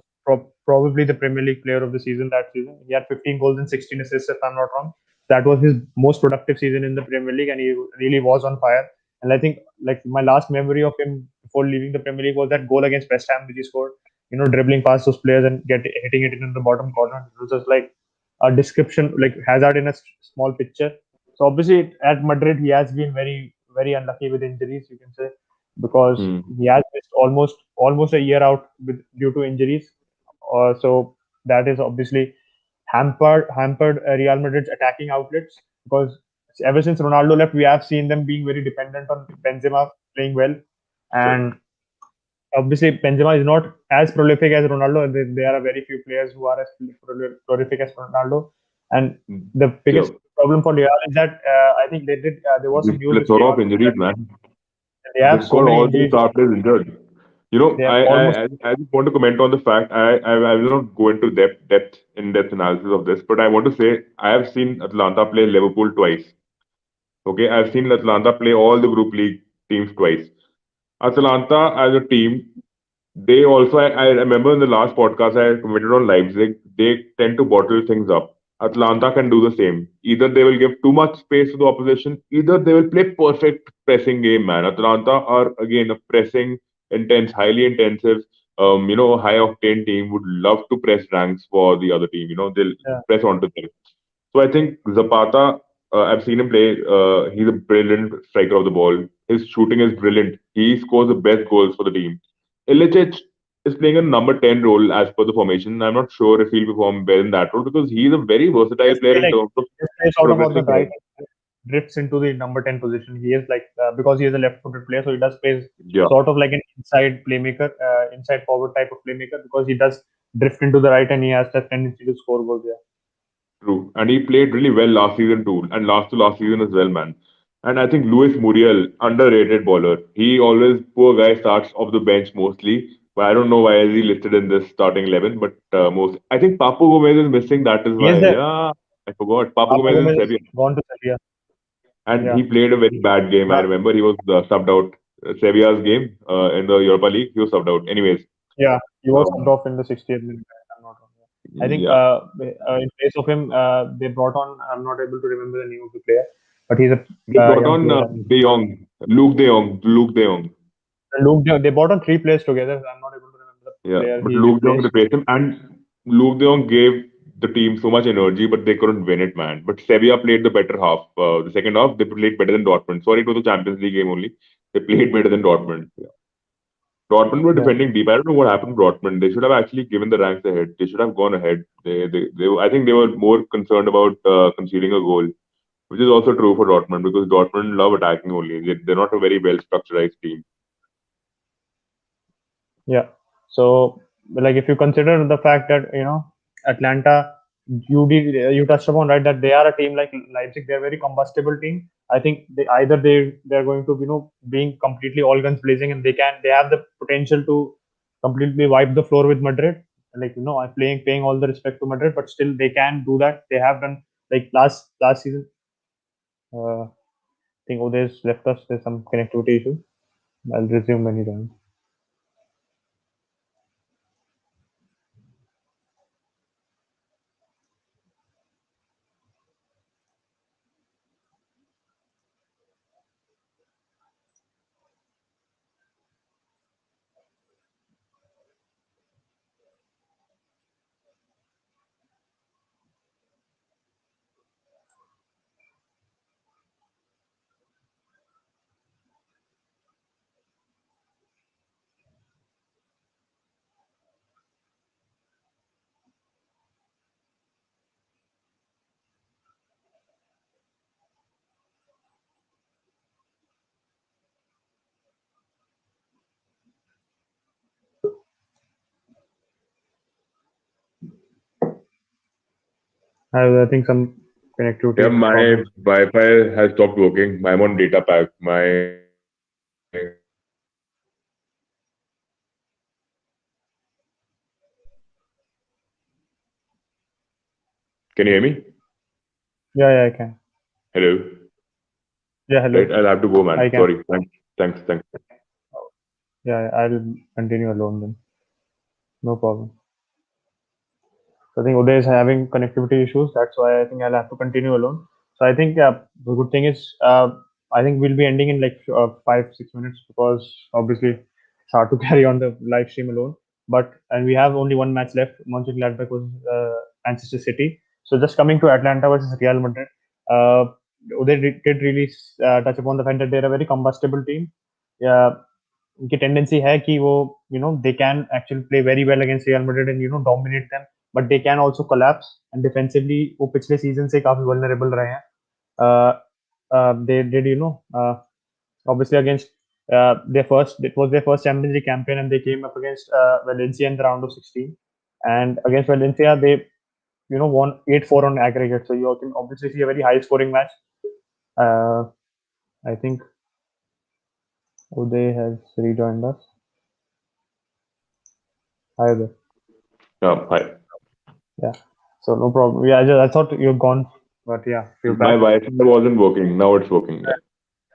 probably the Premier League Player of the season that season. He had 15 goals and 16 assists, if I'm not wrong. That was his most productive season in the Premier League, and he really was on fire. And I think, like, my last memory of him before leaving the Premier League was that goal against West Ham, which he scored. Dribbling past those players and hitting it in the bottom corner. It was just like a description, like Hazard in a small picture. So obviously at Madrid, he has been very very unlucky with injuries, you can say. because Hmm. he has missed almost a year out due to injuries. So that is obviously hampered Real Madrid's attacking outlets, because ever since Ronaldo left, we have seen them being very dependent on Benzema playing well, Sure. and obviously Benzema is not as prolific as Ronaldo. And there are very few players who are as prolific as Ronaldo, and Mm. the Yeah. biggest problem for Real is that I think there was some This news which plethora came of out injuries, that man. they have They've so got many all the injuries. star players injured. They I, have almost I just want to comment on the fact. I will not go into in-depth analysis of this, but I want to say I have seen Atlanta play Liverpool twice. Okay, I've seen Atlanta play all the group league teams twice. Atalanta as a team, they also, I remember in the last podcast I commented on Leipzig, they tend to bottle things up. Atlanta can do the same. Either they will give too much space to the opposition, either they will play perfect pressing game, man. Atlanta are again a pressing, intense, highly intensive, high octane team, would love to press ranks for the other team. They'll yeah, press onto them. So I think Zapata, I've seen him play. He's a brilliant striker of the ball. His shooting is brilliant. He scores the best goals for the team. Ilicic is playing a number 10 role as per the formation. I'm not sure if he'll perform well in that role because he's a very versatile just player play in like terms of just plays out of on the progressing right, ahead. drifts into the number 10 position. He is like because he is a left-footed player, so he does plays Yeah, sort of like an inside playmaker, inside forward type of playmaker, because he does drift into the right and he has that tendency to score goals. Yeah, true. And he played really well last season too, and last to last season as well, man. And I think Luis Muriel, underrated bowler. He always, poor guy, starts off the bench mostly. But I don't know why is he listed in this starting 11. But most, I think Papu Gomez is missing. That is he is why. there. Yeah, I forgot. Papu Papa Gomez is in Gomez is Sevilla, gone to Sevilla. and Yeah, he played a very bad game. I but remember he was subbed out. Sevilla's game in the Europa League, he was subbed out. Anyways, yeah, he was subbed um, off in the 60th minute. I'm not wrong. Yeah. I think yeah, in place of him, they brought on. I'm not able to remember the name of the player, but he's a they brought young on player. And De Jong, Luke De Jong. They brought on three players together. I'm not able to remember the Yeah, player but he Luke De Jong replaced. replaced him, and Luke De Jong gave the team so much energy, but they couldn't win it, man. But Sevilla played the better half. The second half, they played better than Dortmund. Sorry, it was a Champions League game only. They played better than Dortmund. Yeah. Dortmund were Yeah, defending deep. I don't know what happened to Dortmund. They should have actually given the ranks ahead. They should have gone ahead. I think they were more concerned about conceding a goal, which is also true for Dortmund because Dortmund love attacking only. They're not a very well structured team. yeah. So, like, if you consider the fact that Atlanta, you touched upon, right, that they are a team like Leipzig. They're a very combustible team. I think they're going to being completely all guns blazing, and they have the potential to completely wipe the floor with Madrid. Like, I'm paying all the respect to Madrid, but still they can do that. They have done, like, last season. I think Uday's left us. There's some connectivity issue. I'll resume when he joins. I think some Yeah, connectivity my problems. Wi-Fi has stopped working. I'm on data pack. Can you hear me? Yeah, yeah, I can. Hello. Yeah, Right, hello. I'll have to go, man. I can. Sorry. Thanks. Yeah, I'll continue alone then. No problem. So I think Uday is having connectivity issues. That's why I think I'll have to continue alone. So I think the good thing is I think we'll be ending in like 5 6 minutes, because obviously it's hard to carry on the live stream alone. And we have only one match left. Monchengladbach versus Manchester City. So just coming to Atlanta versus Real Madrid. Uh, Uday did really touch upon the fact that they're a very combustible team. Yeah, उनकी tendency है कि वो they can actually play very well against real Madrid and dominate them, but they can also collapse and defensively वो पिछले season से काफी vulnerable रहे हैं. They did, obviously against it was their first Champions League campaign, and they came up against Valencia in the round of 16. And against Valencia, they won 8-4 on aggregate. So you can obviously see a very high scoring match. Uh, I think Uday has rejoined us. Hi there. Hi. Yeah. So no problem. Yeah, I thought you're gone, but yeah, you're My back. Wi-Fi wasn't working. Now it's working. Yeah.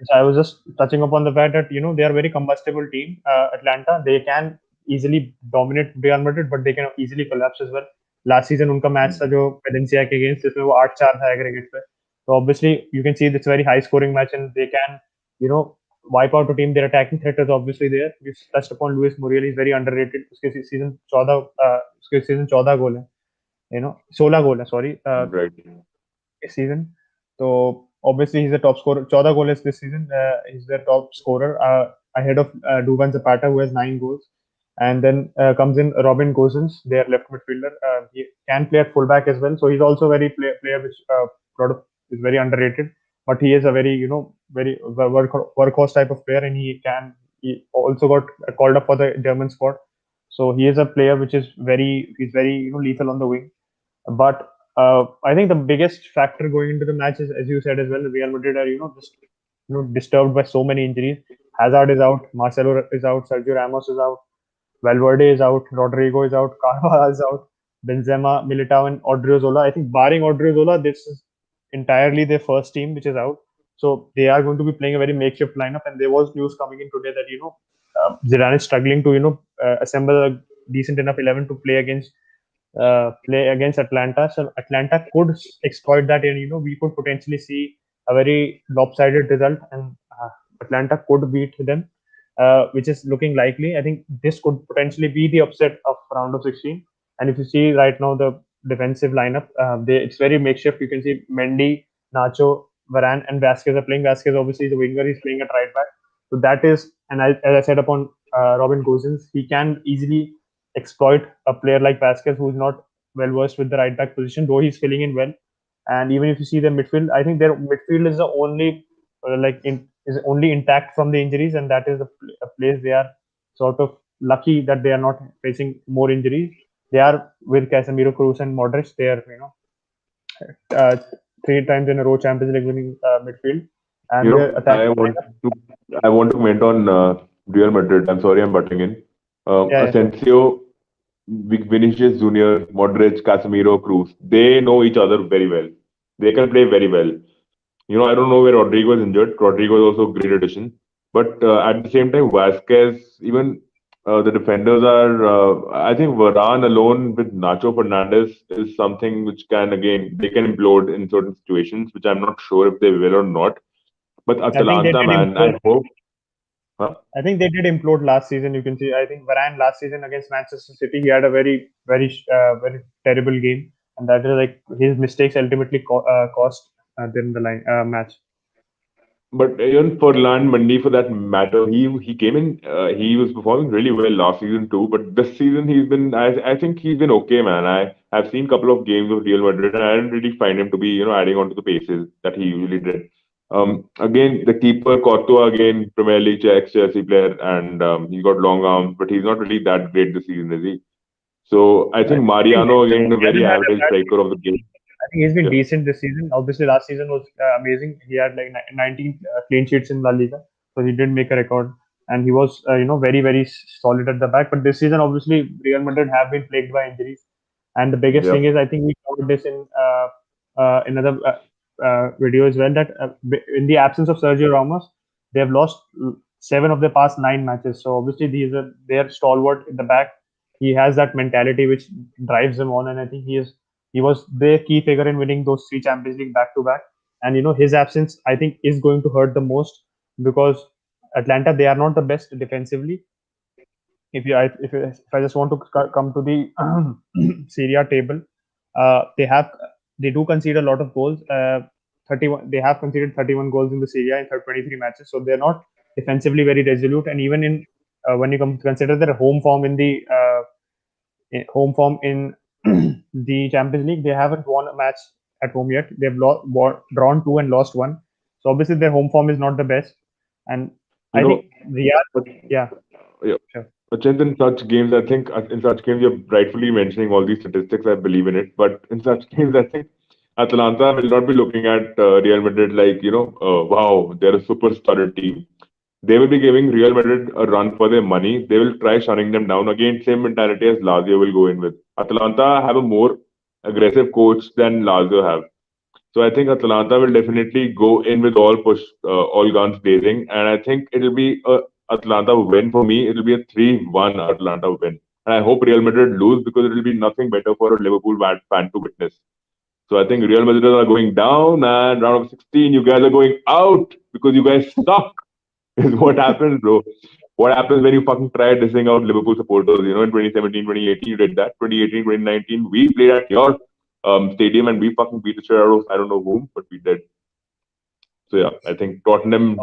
So I was just touching upon the fact that they are a very combustible team. Atlanta, they can easily dominate Real Madrid, but they can easily collapse as well. Last season उनका match था जो Valencia के against, जिसमें वो 8-4 था aggregate पे. So obviously you can see it's a very high scoring match, and they can you know wipe out a team. Their attacking threat is obviously there. We touched upon Luis Muriel. He's very underrated. उसके season 14 गोल है. 16 गोल है. Sorry. Right. This season. So obviously he's the top scorer. 14 goals this season. He's the top scorer ahead of Duvan Zapata, who has 9 goals. And then comes in Robin Gosens, their left midfielder. He can play at fullback as well. So he's also a very player which sort of is very underrated. But he is a very very workhorse type of player, and he also got called up for the German squad. So he is a player which is he's very lethal on the wing. But I think the biggest factor going into the match is, as you said as well, Real Madrid are just disturbed by so many injuries. Hazard is out, Marcelo is out, Sergio Ramos is out, Valverde is out, Rodrigo is out, Carvajal is out, Benzema, Militao, and Odriozola. I think barring Odriozola, this is entirely their first team which is out. So they are going to be playing a very makeshift lineup. And there was news coming in today that Zidane is struggling to assemble a decent enough 11 to play against Atlanta. So Atlanta could exploit that, and we could potentially see a very lopsided result, and Atlanta could beat them, which is looking likely. I think this could potentially be the upset of round of 16. And if you see right now the defensive lineup, it's very makeshift. You can see Mendy, Nacho, Varane, and Vasquez are playing. Vasquez obviously is a winger. He's playing at right back. So that is, and as I said upon Robin Gosens, he can easily exploit a player like Vasquez, who is not well versed with the right back position, though he's filling in well. And even if you see their midfield, I think their midfield is the only is only intact from the injuries, and that is a place they are sort of lucky that they are not facing more injuries. They are with Casemiro, Cruz, and Modric. They are uh, 3 times in a row Champions League winning midfield, and their I attacking want lineup. to comment on Real Madrid. I'm sorry, I'm butting in. Yeah, yeah, sure. Asensio, Vinicius Junior, Modric, Casemiro, Cruz. They know each other very well. They can play very well. I don't know where Rodrigo is injured. Rodrigo is also a great addition. But at the same time, Vasquez, even the defenders are, I think Varane alone with Nacho Fernandez is something which can, again, they can implode in certain situations, which I'm not sure if they will or not. But I think they Atalanta, did man, I implode. hope. Huh? I think they did implode last season. You can see. I think Varane last season against Manchester City, he had a very terrible game, and that is like his mistakes ultimately cost them the match. But even for Land Mandi, for that matter, he came in. He was performing really well last season too. But this season, he's been. I think he's been okay, man. I have seen a couple of games of Real Madrid, and I didn't really find him to be adding on to the paces that he usually did. Again, the keeper Courtois, again Premier League Chelsea player, and he got long arms, but he's not really that great this season, is he? So I I think think Mariano, again, a he very hasn't had a average bad striker season. of the game. I think he's been Yeah. decent this season. Obviously, last season was amazing. He had like 19 clean sheets in La Liga, so he did make a record, and he was very solid at the back. But this season, obviously, Real Madrid have been plagued by injuries, and the biggest Yeah. thing is, I think we covered this in another video as well, that in the absence of Sergio Ramos, they have lost 7 of their past 9 matches. So obviously, these are their stalwart in the back. He has that mentality which drives him on, and I think he was the key figure in winning those 3 Champions League back to back. And his absence, I think, is going to hurt the most, because Atlanta, they are not the best defensively. If I just want to come to the Serie A table, they do concede a lot of goals. 31. They have conceded 31 goals in the Serie A in 23 matches, so they're not defensively very resolute. And even in when you consider their home form in the Champions League, they haven't won a match at home yet. They've drawn two and lost one. So obviously their home form is not the best. And You I know, think Real, but yeah, yeah. sure. But Chintan, in such games, I think in such games, you're rightfully mentioning all these statistics. I believe in it. But in such games, I think Atalanta will not be looking at Real Madrid like, wow, they're a super studded team. They will be giving Real Madrid a run for their money. They will try shutting them down. Again, same mentality as Lazio will go in with. Atalanta have a more aggressive coach than Lazio have. So I think Atalanta will definitely go in with all guns blazing, and I think it'll be a Atalanta win for me. It'll be a 3-1 Atalanta win, and I hope Real Madrid lose because it'll be nothing better for a Liverpool fan to witness. So I think Real Madrid are going down, and round of 16, you guys are going out because you guys suck. Is what happens, bro. What happens when you fucking try dissing out Liverpool supporters? In 2017, 2018, you did that. 2018, 2019, we played at your stadium and we fucking beat the shit out of I don't know whom, but we did. So yeah, I think Tottenham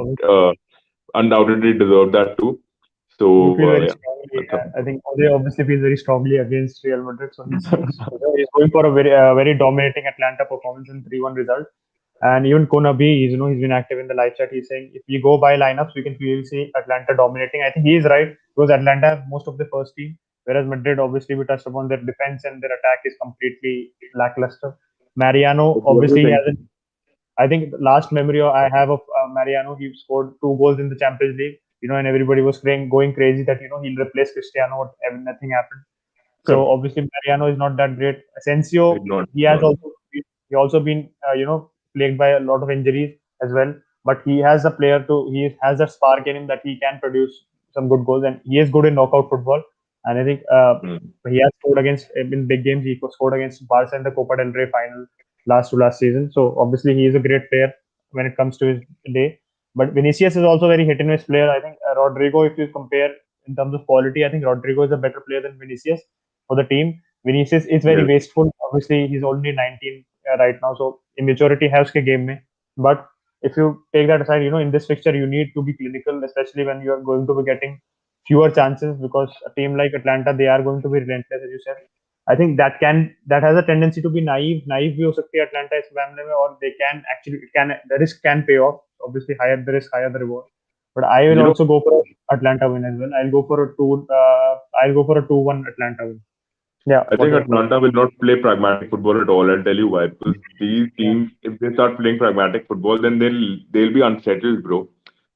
undoubtedly deserve that too. You feel So very yeah, strongly. that's up. I think Uday obviously feels very strongly against Real Madrid, so he's going for a very dominating Atlanta performance and 3-1 result. And even Konabi, he's been active in the live chat. He's saying if we go by lineups, we can clearly see Atlanta dominating. I think he is right because Atlanta have most of the first team, whereas Madrid, obviously, we touched upon their defense and their attack is completely lackluster. Mariano, But what do you obviously, he think? hasn't. I think the last memory I have of Mariano, he scored two goals in the Champions League, and everybody was going crazy that he'll replace Cristiano, and nothing happened. So obviously Mariano is not that great. It's Asensio, not. he also been plagued by a lot of injuries as well. But he has a player he has that spark in him that he can produce some good goals, and he is good in knockout football. And I think Mm. he has scored against in big games. He scored against Barca in the Copa del Rey final last season. So obviously he is a great player when it comes to his day. But Vinicius is also very hit and miss player. I think Rodrigo, if you compare in terms of quality, I think Rodrigo is a better player than Vinicius for the team. Vinicius is very Yes. wasteful. Obviously, he's only 19 right now, so immaturity है उसके game में. But if you take that aside, in this fixture you need to be clinical, especially when you are going to be getting fewer chances because a team like Atlanta they are going to be relentless, as you said. I think that has a tendency to be naive. Naive भी हो सकती है Atlanta इस मामले में, or they can actually can the risk can pay off. Obviously, higher the risk, higher the reward. But I will You know, also go for Atlanta win as well. I'll go for a two. I'll go for a 2-1 Atlanta win. Yeah, I what's think your thought? Atlanta will not play pragmatic football at all. I'll tell you why. Because these teams, if they start playing pragmatic football, then they'll be unsettled, bro.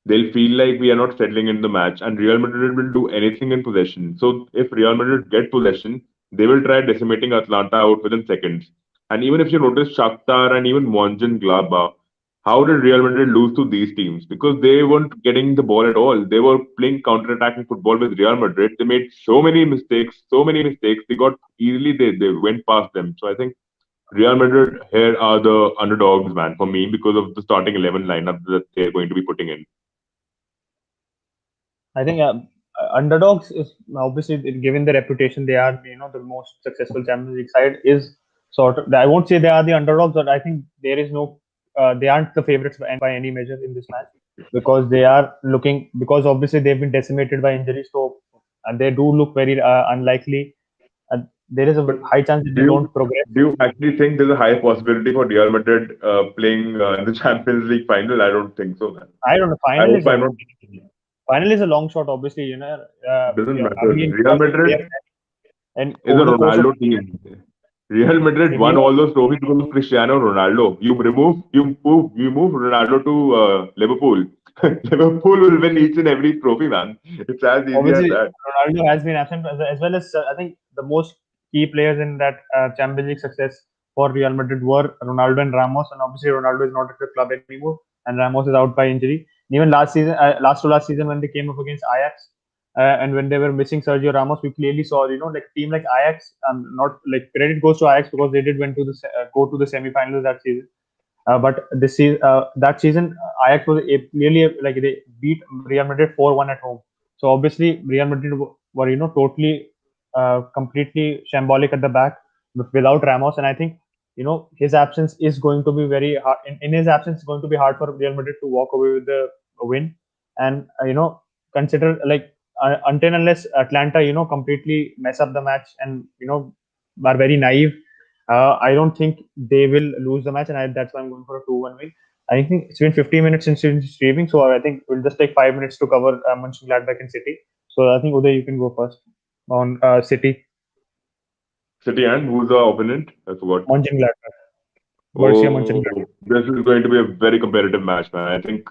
They'll feel like we are not settling in the match, and Real Madrid will do anything in possession. So if Real Madrid get possession, they will try decimating Atlanta out within seconds. And even if you notice Shakhtar and even Monchengladbach, how did Real Madrid lose to these teams? Because they weren't getting the ball at all. They were playing counter-attacking football with Real Madrid. They made so many mistakes, so many mistakes. They got easily they went past them. So I think Real Madrid here are the underdogs, man, for me because of the starting 11 lineup that they're going to be putting in. I think underdogs is obviously given the reputation they are the most successful Champions League side is sort of. I won't say they are the underdogs, but I think there is no they aren't the favorites by any measure in this match because they are looking because obviously they've been decimated by injuries, so and they do look very unlikely. There is a But high chance that do they you don't progress. do you actually think there's a high possibility for Real Madrid playing in the Champions League final? I don't think so, man. I don't know. I hope I'm not. Final is a long shot. Obviously, Doesn't yeah, matter. अभी Real they Madrid have, and is a over the course of Ronaldo team. Real Madrid won all those trophies because of Cristiano Ronaldo. You move Ronaldo to Liverpool. Liverpool will win each and every trophy, man. It's as easy as obviously, that. Ronaldo has been absent as well as I think the most key players in that Champions League success for Real Madrid were Ronaldo and Ramos, and obviously Ronaldo is not at the club anymore, and Ramos is out by injury. And even last season when they came up against Ajax, and when they were missing Sergio Ramos, we clearly saw like a team like Ajax. Not like credit goes to Ajax because they did went to the go to the semi-finals that season. But that season, Ajax was clearly like they beat Real Madrid 4-1 at home. So obviously, Real Madrid were totally, completely shambolic at the back without Ramos, and I think his absence is going to be very hard. In his absence, it's going to be hard for Real Madrid to walk away with the win. And consider like until unless Atlanta, completely mess up the match and are very naive, I don't think they will lose the match, and that's why I'm going for a 2-1 win. I think it's been 15 minutes since streaming, so I think we'll just take 5 minutes to cover Mönchengladbach and City. So I think Uday, you can go first on City. City and who's the opponent? I forgot. Mönchengladbach, Borussia Oh, Mönchengladbach. this is going to be a very competitive match, man. I think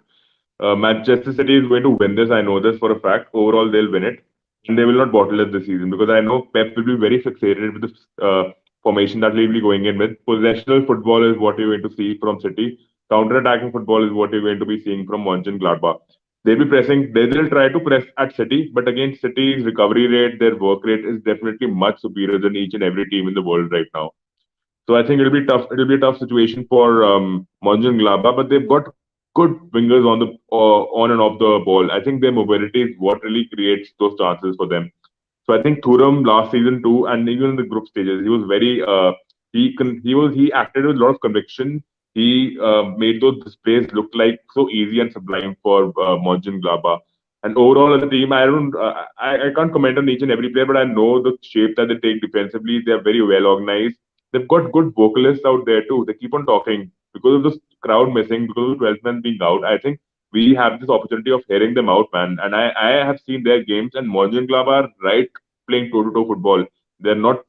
Manchester City is going to win this. I know this for a fact. Overall, they'll win it, and they will not bottle it this season because I know Pep will be very fixated with this formation that he'll be going in with. Possessional football is what you're going to see from City. Counter-attacking football is what you're going to be seeing from Mönchengladbach. They'll be pressing. They will try to press at City, but again, City's recovery rate, their work rate is definitely much superior than each and every team in the world right now. So I think it'll be tough. It'll be a tough situation for Monchengladbach, but they've got good wingers on the on and off the ball. I think their mobility is what really creates those chances for them. So I think Thuram last season too, and even in the group stages, he was very he acted with a lot of conviction. He made those displays look like so easy and sublime for Mönchengladbach. And overall, as a team, I don't, I can't comment on each and every player, but I know the shape that they take defensively. They are very well organized. They've got good vocalists out there too. They keep on talking because of the crowd missing, because of the 12th man being out. I think we have this opportunity of hearing them out, man. And I have seen their games, and Mönchengladbach are right playing toe-to-toe football. They're not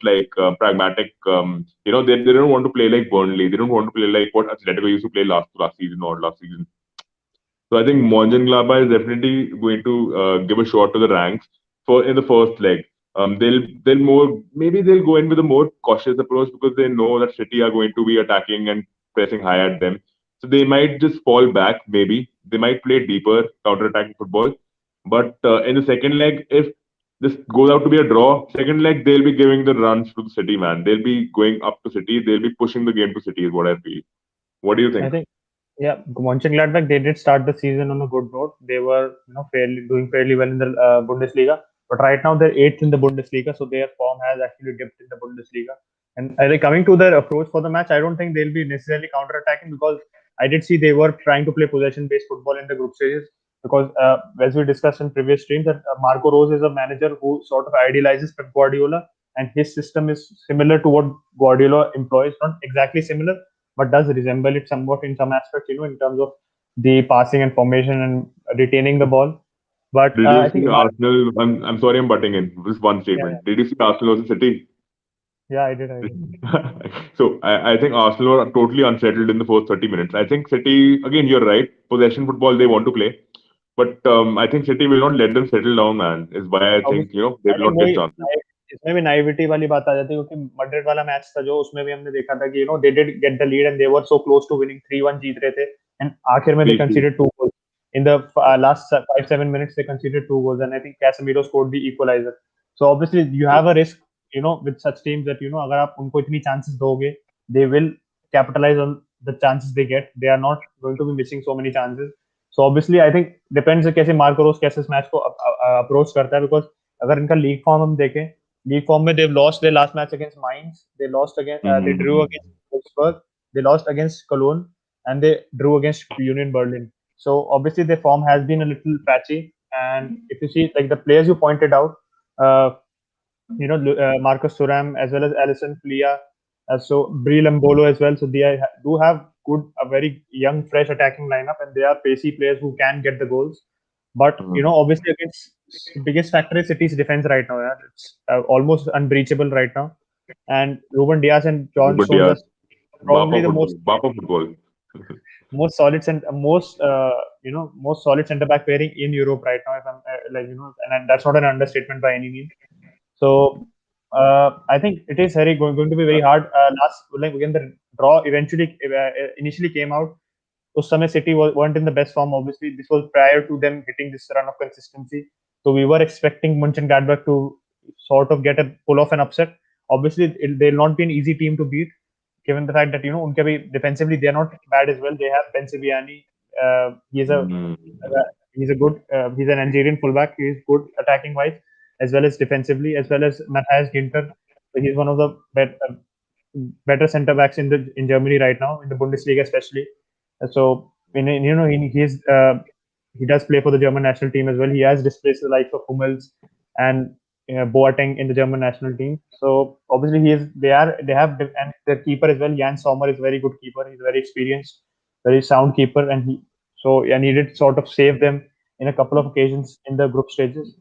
like pragmatic. They don't want to play like Burnley. They don't want to play like what Atletico used to play last season or last season. So I think Monchengladbach is definitely going to give a shot to the ranks for in the first leg. They'll more maybe they'll go in with a more cautious approach because they know that City are going to be attacking and pressing high at them. So they might just fall back. Maybe they might play deeper counter-attacking football. But in the second leg, if this goes out to be a draw, second leg they'll be giving the runs to the City, man. They'll be going up to City. They'll be pushing the game to City. Is what I feel. What do you I think? think, yeah, Mönchengladbach, they did start the season on a good note. They were, fairly well in the Bundesliga. But right now they're eighth in the Bundesliga, so their form has actually dipped in the Bundesliga. And I think coming to their approach for the match, I don't think they'll be necessarily counter-attacking because I did see they were trying to play possession-based football in the group stages. Because as we discussed in previous streams, that Marco Rose is a manager who sort of idealizes Pep Guardiola, and his system is similar to what Guardiola employs. Not exactly similar, but does resemble it somewhat in some aspects, in terms of the passing and formation and retaining the ball. But Did you I see think, Arsenal? I'm sorry, I'm butting in. Just one yeah, statement. Did you see Arsenal versus City? yeah, I did, I did. So I think Arsenal are totally unsettled in the first 30 minutes. I think City, again, you're right. Possession football they want to play, but I think City will not let them settle down, man. Is why I think Obviously, they I will think not get वही chances. इसमें भी naivety वाली बात आ जाती है क्योंकि Madrid वाला match था जो उसमें भी हमने देखा था कि they did get the lead and they were so close to winning 3-1 जीत रहे थे एंड आखिर में they Three, three. Conceded two goals in the last 5-7 minutes they conceded two goals and I think Casemiro scored the equalizer. So obviously you have a risk with such teams that अगर आप उनको इतनी chances दोगे they will capitalize on the chances they get. They are not going to be missing so many chances. So obviously I think depends कैसे Marco रोज कैसे इस match को approach करता है बिकॉज अगर इनका लीग फॉर्म हम देखें लीग फॉर्म में they've lost their last match against Mainz, they lost against they drew Mm-hmm. against Wolfsburg, they lost against Cologne, and they drew against Union Berlin. So obviously their form has been a little patchy, and if you see like the players you pointed out, uh, Marcus Thuram as well as Alison Plia, so Breel Mbolo as well. So they do have a very young, fresh attacking lineup, and they are pacey players who can get the goals. But obviously against the biggest factor is City's defense right now. Yeah? It's almost unbreachable right now, and Ruben Diaz and John But Stones yeah, are probably the Bapa football. most solid centre back pairing in Europe right now. If I'm and that's not an understatement by any means. So I think it is going to be very hard. Last like again the draw eventually initially came out. Us समय City weren't in the best form. Obviously, this was prior to them hitting this run of consistency. So we were expecting Mönchengladbach to sort of get a pull off an upset. Obviously, they'll not be an easy team to beat, given the fact that उनके भी defensively they are not bad as well. They have Ben Sibiani. He's a Mm. he's an Algerian fullback. He's good attacking wise as well as defensively, as well as Matthias Ginter. So he's one of the better centre backs in Germany right now in the Bundesliga especially. So he's he does play for the German national team as well. He has displaced the likes of Hummels and Boateng in the German national team. So obviously he is. They have and their keeper as well. Jan Sommer is a very good keeper. He's a very experienced, very sound keeper, and he did sort of save them in a couple of occasions in the group stages.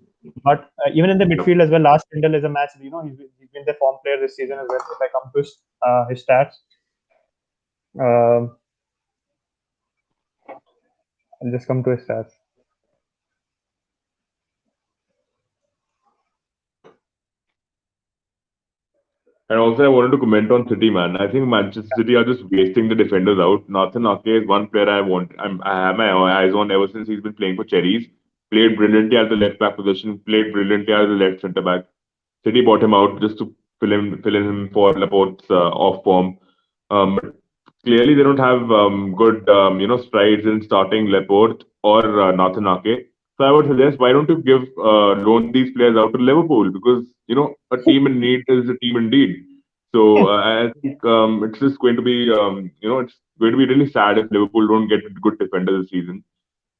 But even in the Yep. midfield as well, last Stindl is a match. He's been the form player this season as well. If I come to his stats, um, I'll just come to his stats. And also, I wanted to comment on City, man. I think Manchester City are just wasting the defenders out. Nathan Ake is one player I have my eyes on ever since he's been playing for Cherries. Played brilliantly at the left back position. Played brilliantly at the left centre back. City bought him out just to fill in him for Laporte's off form. But clearly, they don't have good strides in starting Laporte or Nathan Ake. So I would suggest, why don't you give loan these players out to Liverpool, because a team in need is a team indeed. So I think it's just going to be it's going to be really sad if Liverpool don't get good defenders this season.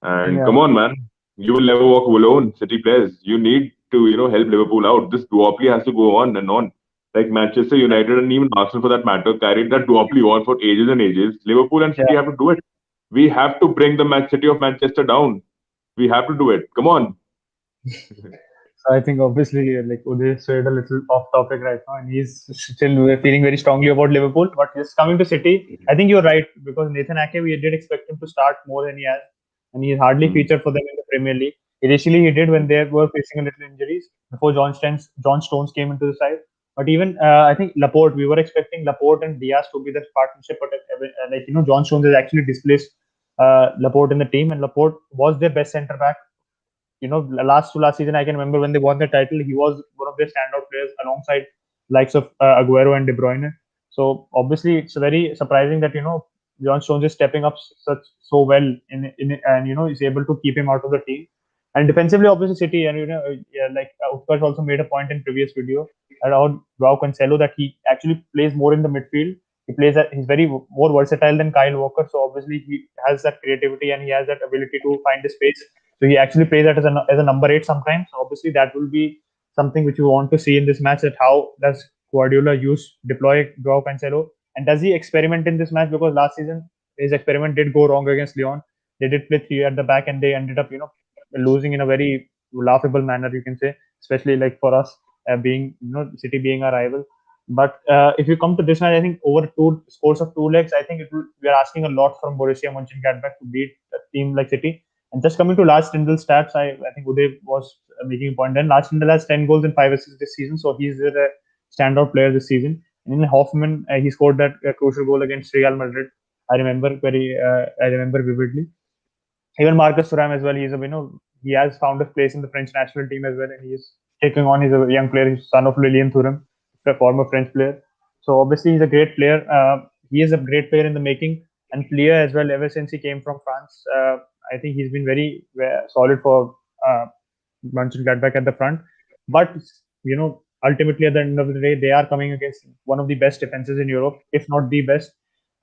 And Yeah, come on, man, you will never walk alone, City players. You need to help Liverpool out. This duopoly has to go on and on. Like Manchester United and even Arsenal, for that matter, carried that duopoly on for ages and ages. Liverpool and City yeah. have to do it. We have to bring the City of Manchester down. We have to do it. Come on. So I think obviously like Uday said a little off topic right now, and he's still feeling very strongly about Liverpool. But just coming to City, I think you're right because Nathan Ake, we did expect him to start more than he has, and he's hardly Mm. featured for them in the Premier League. Initially, he did when they were facing a little injuries before John Stones came into the side. But even I think Laporte, we were expecting Laporte and Diaz to be the partnership, but John Stones has actually displaced Laporte in the team, and Laporte was their best centre back. Last season, I can remember when they won the title, he was one of their standout players alongside likes of Aguero and De Bruyne. So obviously, it's very surprising that John Stones is stepping up such so well in and is able to keep him out of the team. And defensively, obviously, City and yeah, like Utkarsh also made a point in previous video around Joao Cancelo that he actually plays more in the midfield. He's very more versatile than Kyle Walker. So obviously, he has that creativity and he has that ability to find the space, so he actually plays that as a number eight sometimes. So obviously, that will be something which we want to see in this match. That how does Guardiola deploy Joao Cancelo, and does he experiment in this match? Because last season his experiment did go wrong against Lyon. They did play three at the back, and they ended up losing in a very laughable manner, you can say, especially like for us being City being a rival. But if you come to this match, I think over two scores of two legs, I think we are asking a lot from Borussia Monchengladbach to beat a team like City. And just coming to Lars Stindl's stats, I think Uday was making a point then. Lars Stindl has 10 goals and 5 assists this season, so he's a standout player this season. And in Hoffman, he scored that crucial goal against Real Madrid. I remember vividly. Even Marcus Thuram as well. He has found a place in the French national team as well, and he's taking on. He's a young player. He's son of Lilian Thuram, a former French player. So obviously he's a great player. He is a great player in the making, and player as well. Ever since he came from France, I think he's been very solid for Mönchengladbach at the front. But ultimately at the end of the day, they are coming against one of the best defenses in Europe, if not the best.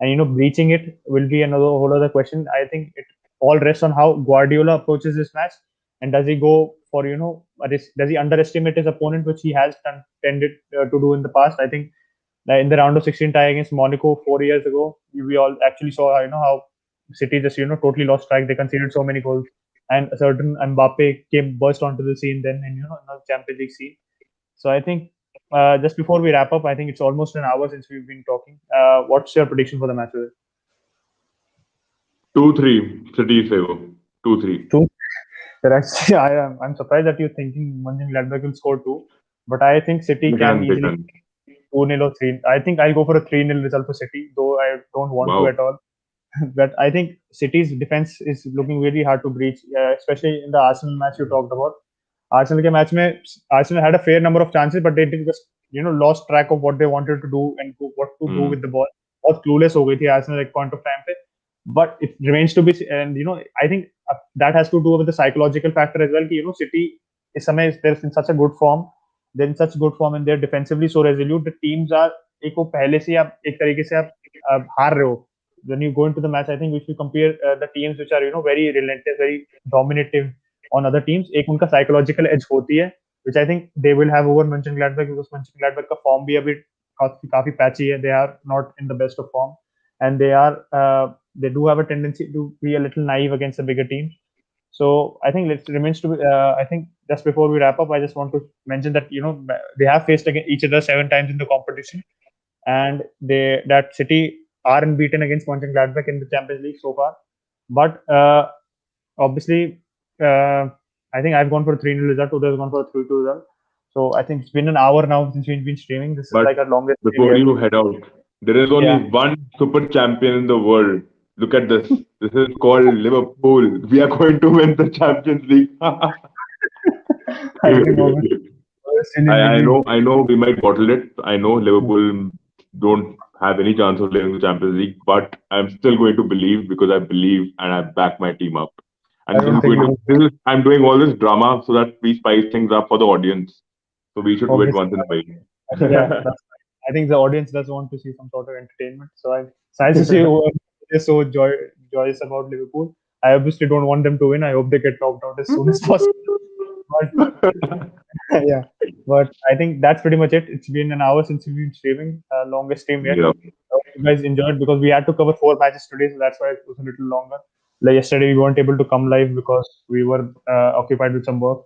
And breaching it will be another whole other question. I think it all rests on how Guardiola approaches this match, and does he go for does he underestimate his opponent, which he has tended to do in the past. I think in the round of 16 tie against Monaco 4 years ago, we all actually saw how City just totally lost track. They conceded so many goals, and a certain Mbappe came burst onto the scene then, and in the Champions League scene. So I think just before we wrap up, I think it's almost an hour since we've been talking. What's your prediction for the match? 2-3 City favor. 2-3. Two. Sir, actually, I'm surprised that you're thinking Mönchengladbach will score two, but I think City They can can. They easily can. 2-0 or 3. I think I'll go for a 3-0 result for City, though I don't want to Wow. at all. But I think City's defense is looking really hard to breach, especially in the Arsenal match you talked about. Arsenal के match में Arsenal had a fair number of chances, but they did just lost track of what they wanted to do and what to do with Mm. the ball. बहुत clueless हो गई थी Arsenal at point of time पे. But it remains to be, and I think that has to do with the psychological factor as well. कि City इस समय they're in such a good form, they're in such good form, and they're defensively so resolute. The teams are एक वो पहले से आप एक तरीके से आप हार रहे हो, when you go into the match, I think if you compare the teams which are very relentless, very dominative on other teams, एक उनका psychological edge होती है, which I think they will have over Mönchengladbach because Mönchengladbach का form भी अभी काफी patchy है. They are not in the best of form, and they do have a tendency to be a little naive against the bigger teams. So I think it remains to be. I think just before we wrap up, I just want to mention that they have faced each other 7 times in the competition, and that City are unbeaten against Mönchengladbach in the Champions League so far. But obviously, I think I've gone for a 3-0 result. Uday has gone for a 3-2 result. So I think it's been an hour now since we've been streaming. This is But like our longest before stream you head out, there is only yet. one super champion in the world. Look at this. This is called Liverpool. We are going to win the Champions League. I think I know we might bottle it. I know Liverpool don't have any chance of winning the Champions League, but I'm still going to believe because I believe and I back my team up. And I'm doing all this drama so that we spice things up for the audience. So we should do it once in a while. Yeah, I think the audience does want to see some sort of entertainment. So I'm nice to see who is so joyous about Liverpool. I obviously don't want them to win. I hope they get knocked out as soon as possible. But, yeah, but I think that's pretty much it. It's been an hour since we've been streaming, longest stream yet. Yeah. You guys enjoyed because we had to cover 4 matches today, so that's why it was a little longer. Like yesterday, we weren't able to come live because we were occupied with some work.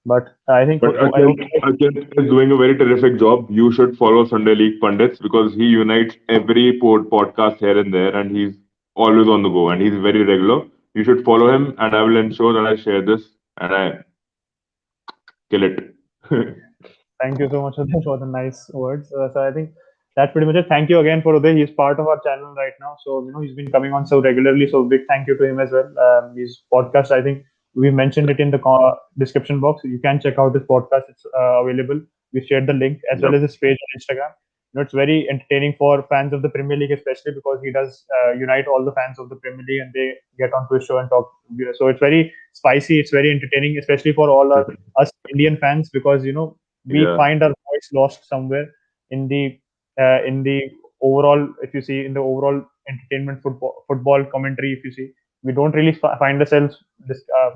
But I think But I hope Akhil is doing a very terrific job. You should follow Sunday League Pundits because he unites every podcast here and there, and he's always on the go, and he's very regular. You should follow him, and I will ensure that I share this and I kill it. thank you so much Uday, for the nice words. So I think that's pretty much it. Thank you again for Uday. He's part of our channel right now, so he's been coming on so regularly. So big thank you to him as well. His podcast, I think we mentioned it in the description box. You can check out his podcast. It's available. We shared the link as well as his page on Instagram. It's very entertaining for fans of the Premier League, especially because he does unite all the fans of the Premier League and they get onto his show and talk. So it's very spicy. It's very entertaining, especially for all us Indian fans because we find our voice lost somewhere in the overall. If you see in the overall entertainment football commentary, if you see, we don't really find ourselves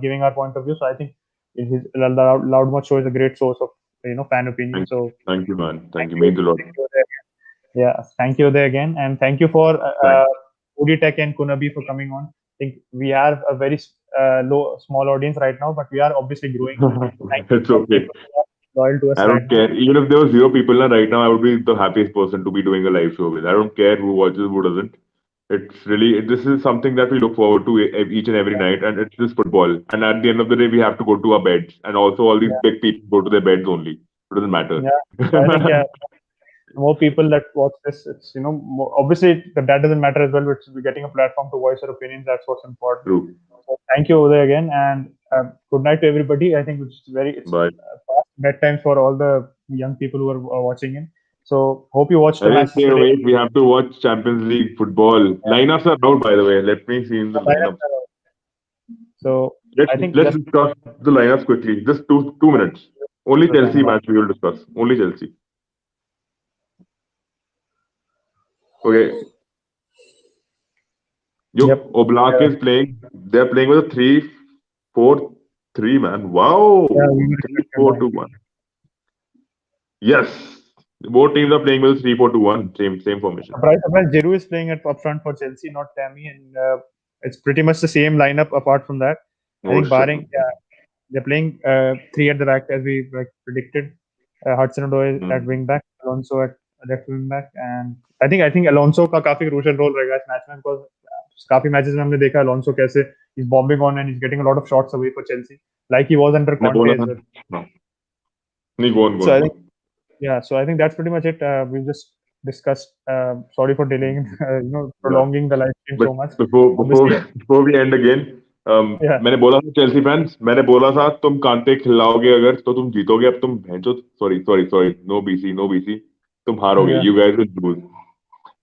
giving our point of view. So I think LoudMouth show is a great source of fan opinion. So thank you, man. Thank you. Means a lot. Yeah, thank you there again, and thank you for Uditech and Kunabi for coming on. I think we have a very small audience right now, but we are obviously growing. It's okay. Loyal to us. I don't care. Even if there were 0 people right now, I would be the happiest person to be doing a live show with. I don't care who watches, who doesn't. It's really, this is something that we look forward to each and every night, and it's just football. And at the end of the day, we have to go to our beds, and also all these big people go to their beds only. It doesn't matter. Yeah, so I think more people that watch this, it's obviously that doesn't matter as well. We're getting a platform to voice our opinions. That's what's important. True. So thank you, Uday, again, and good night to everybody. I think it's fast bedtime for all the young people who are watching in. So hope you watched the match today. Wait, we have to watch Champions League football. Lineups are out, by the way. Let me see in the lineup. So let's discuss the lineups quickly. Just two minutes. Only Chelsea match we will discuss. Only Chelsea. Okay. Oblak is playing. They're playing with a 3-4-3, man. Wow. 3-4-2-1. Yes. Both teams are playing with 3-4-2-1. Same formation. Surprise, Giroud is playing up front for Chelsea, not Tammy, and it's pretty much the same lineup apart from that. I think barring they're playing 3 at the back as we predicted. Hudson-Odoi at wing back, Alonso at left wing back, and I think Alonso का काफी crucial role रहेगा इस match में because काफी matches में हमने देखा Alonso कैसे he's bombing on and he's getting a lot of shots away for Chelsea like he was under Conte as well. So I think so I think that's pretty much it. We've just discussed. Sorry for delaying, prolonging the live stream so much. Before we end again, मैंने बोला था Chelsea fans, मैंने बोला था तुम कांटे खिलाओगे अगर तो तुम जीतोगे. अब तुम भेंचो सॉरी नो बीसी तुम हारोगे.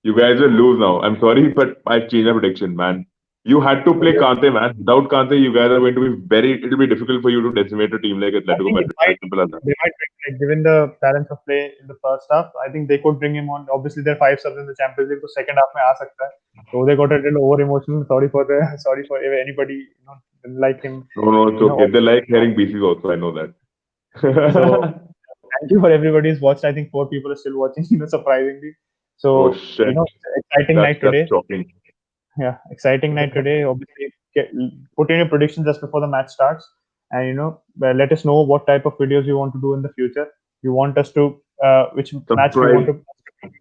You guys will lose now. I'm sorry, but I changed my prediction, man. You had to So play yeah, Kante, man. Without Kante, you guys are going to be very. It'll be difficult for you to decimate a team like I Atletico think Madrid. As simple as that. they might like, given the balance of play in the first half, I think they could bring him on. Obviously, they're five subs in the Champions League, so second half में आ सकता है. So they got a little over emotional. Sorry for the sorry for if anybody didn't like him. No, no, it's You know, okay. They like hearing BCs also. I know that. so thank you for everybody who's watched. I think four people are still watching, surprisingly. Oh So, shit, exciting night that's today. shocking. Yeah, exciting night today. Obviously, put in your predictions just before the match starts, and let us know what type of videos you want to do in the future. You want us to which match you want Subscribe. to.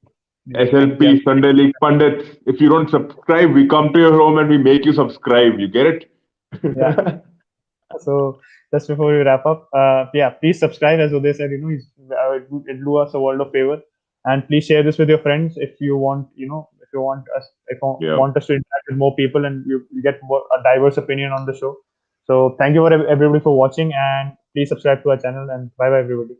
Yeah, SLP Sunday League Pundits. If you don't subscribe, we come to your home and we make you subscribe. You get it? yeah. So just before we wrap up, yeah, please subscribe. As Uday said, it do us a world of favor, and please share this with your friends if you want. If you Yeah. want us to interact with more people and you get more a diverse opinion on the show. So thank you for everybody for watching, and please subscribe to our channel. And bye bye everybody.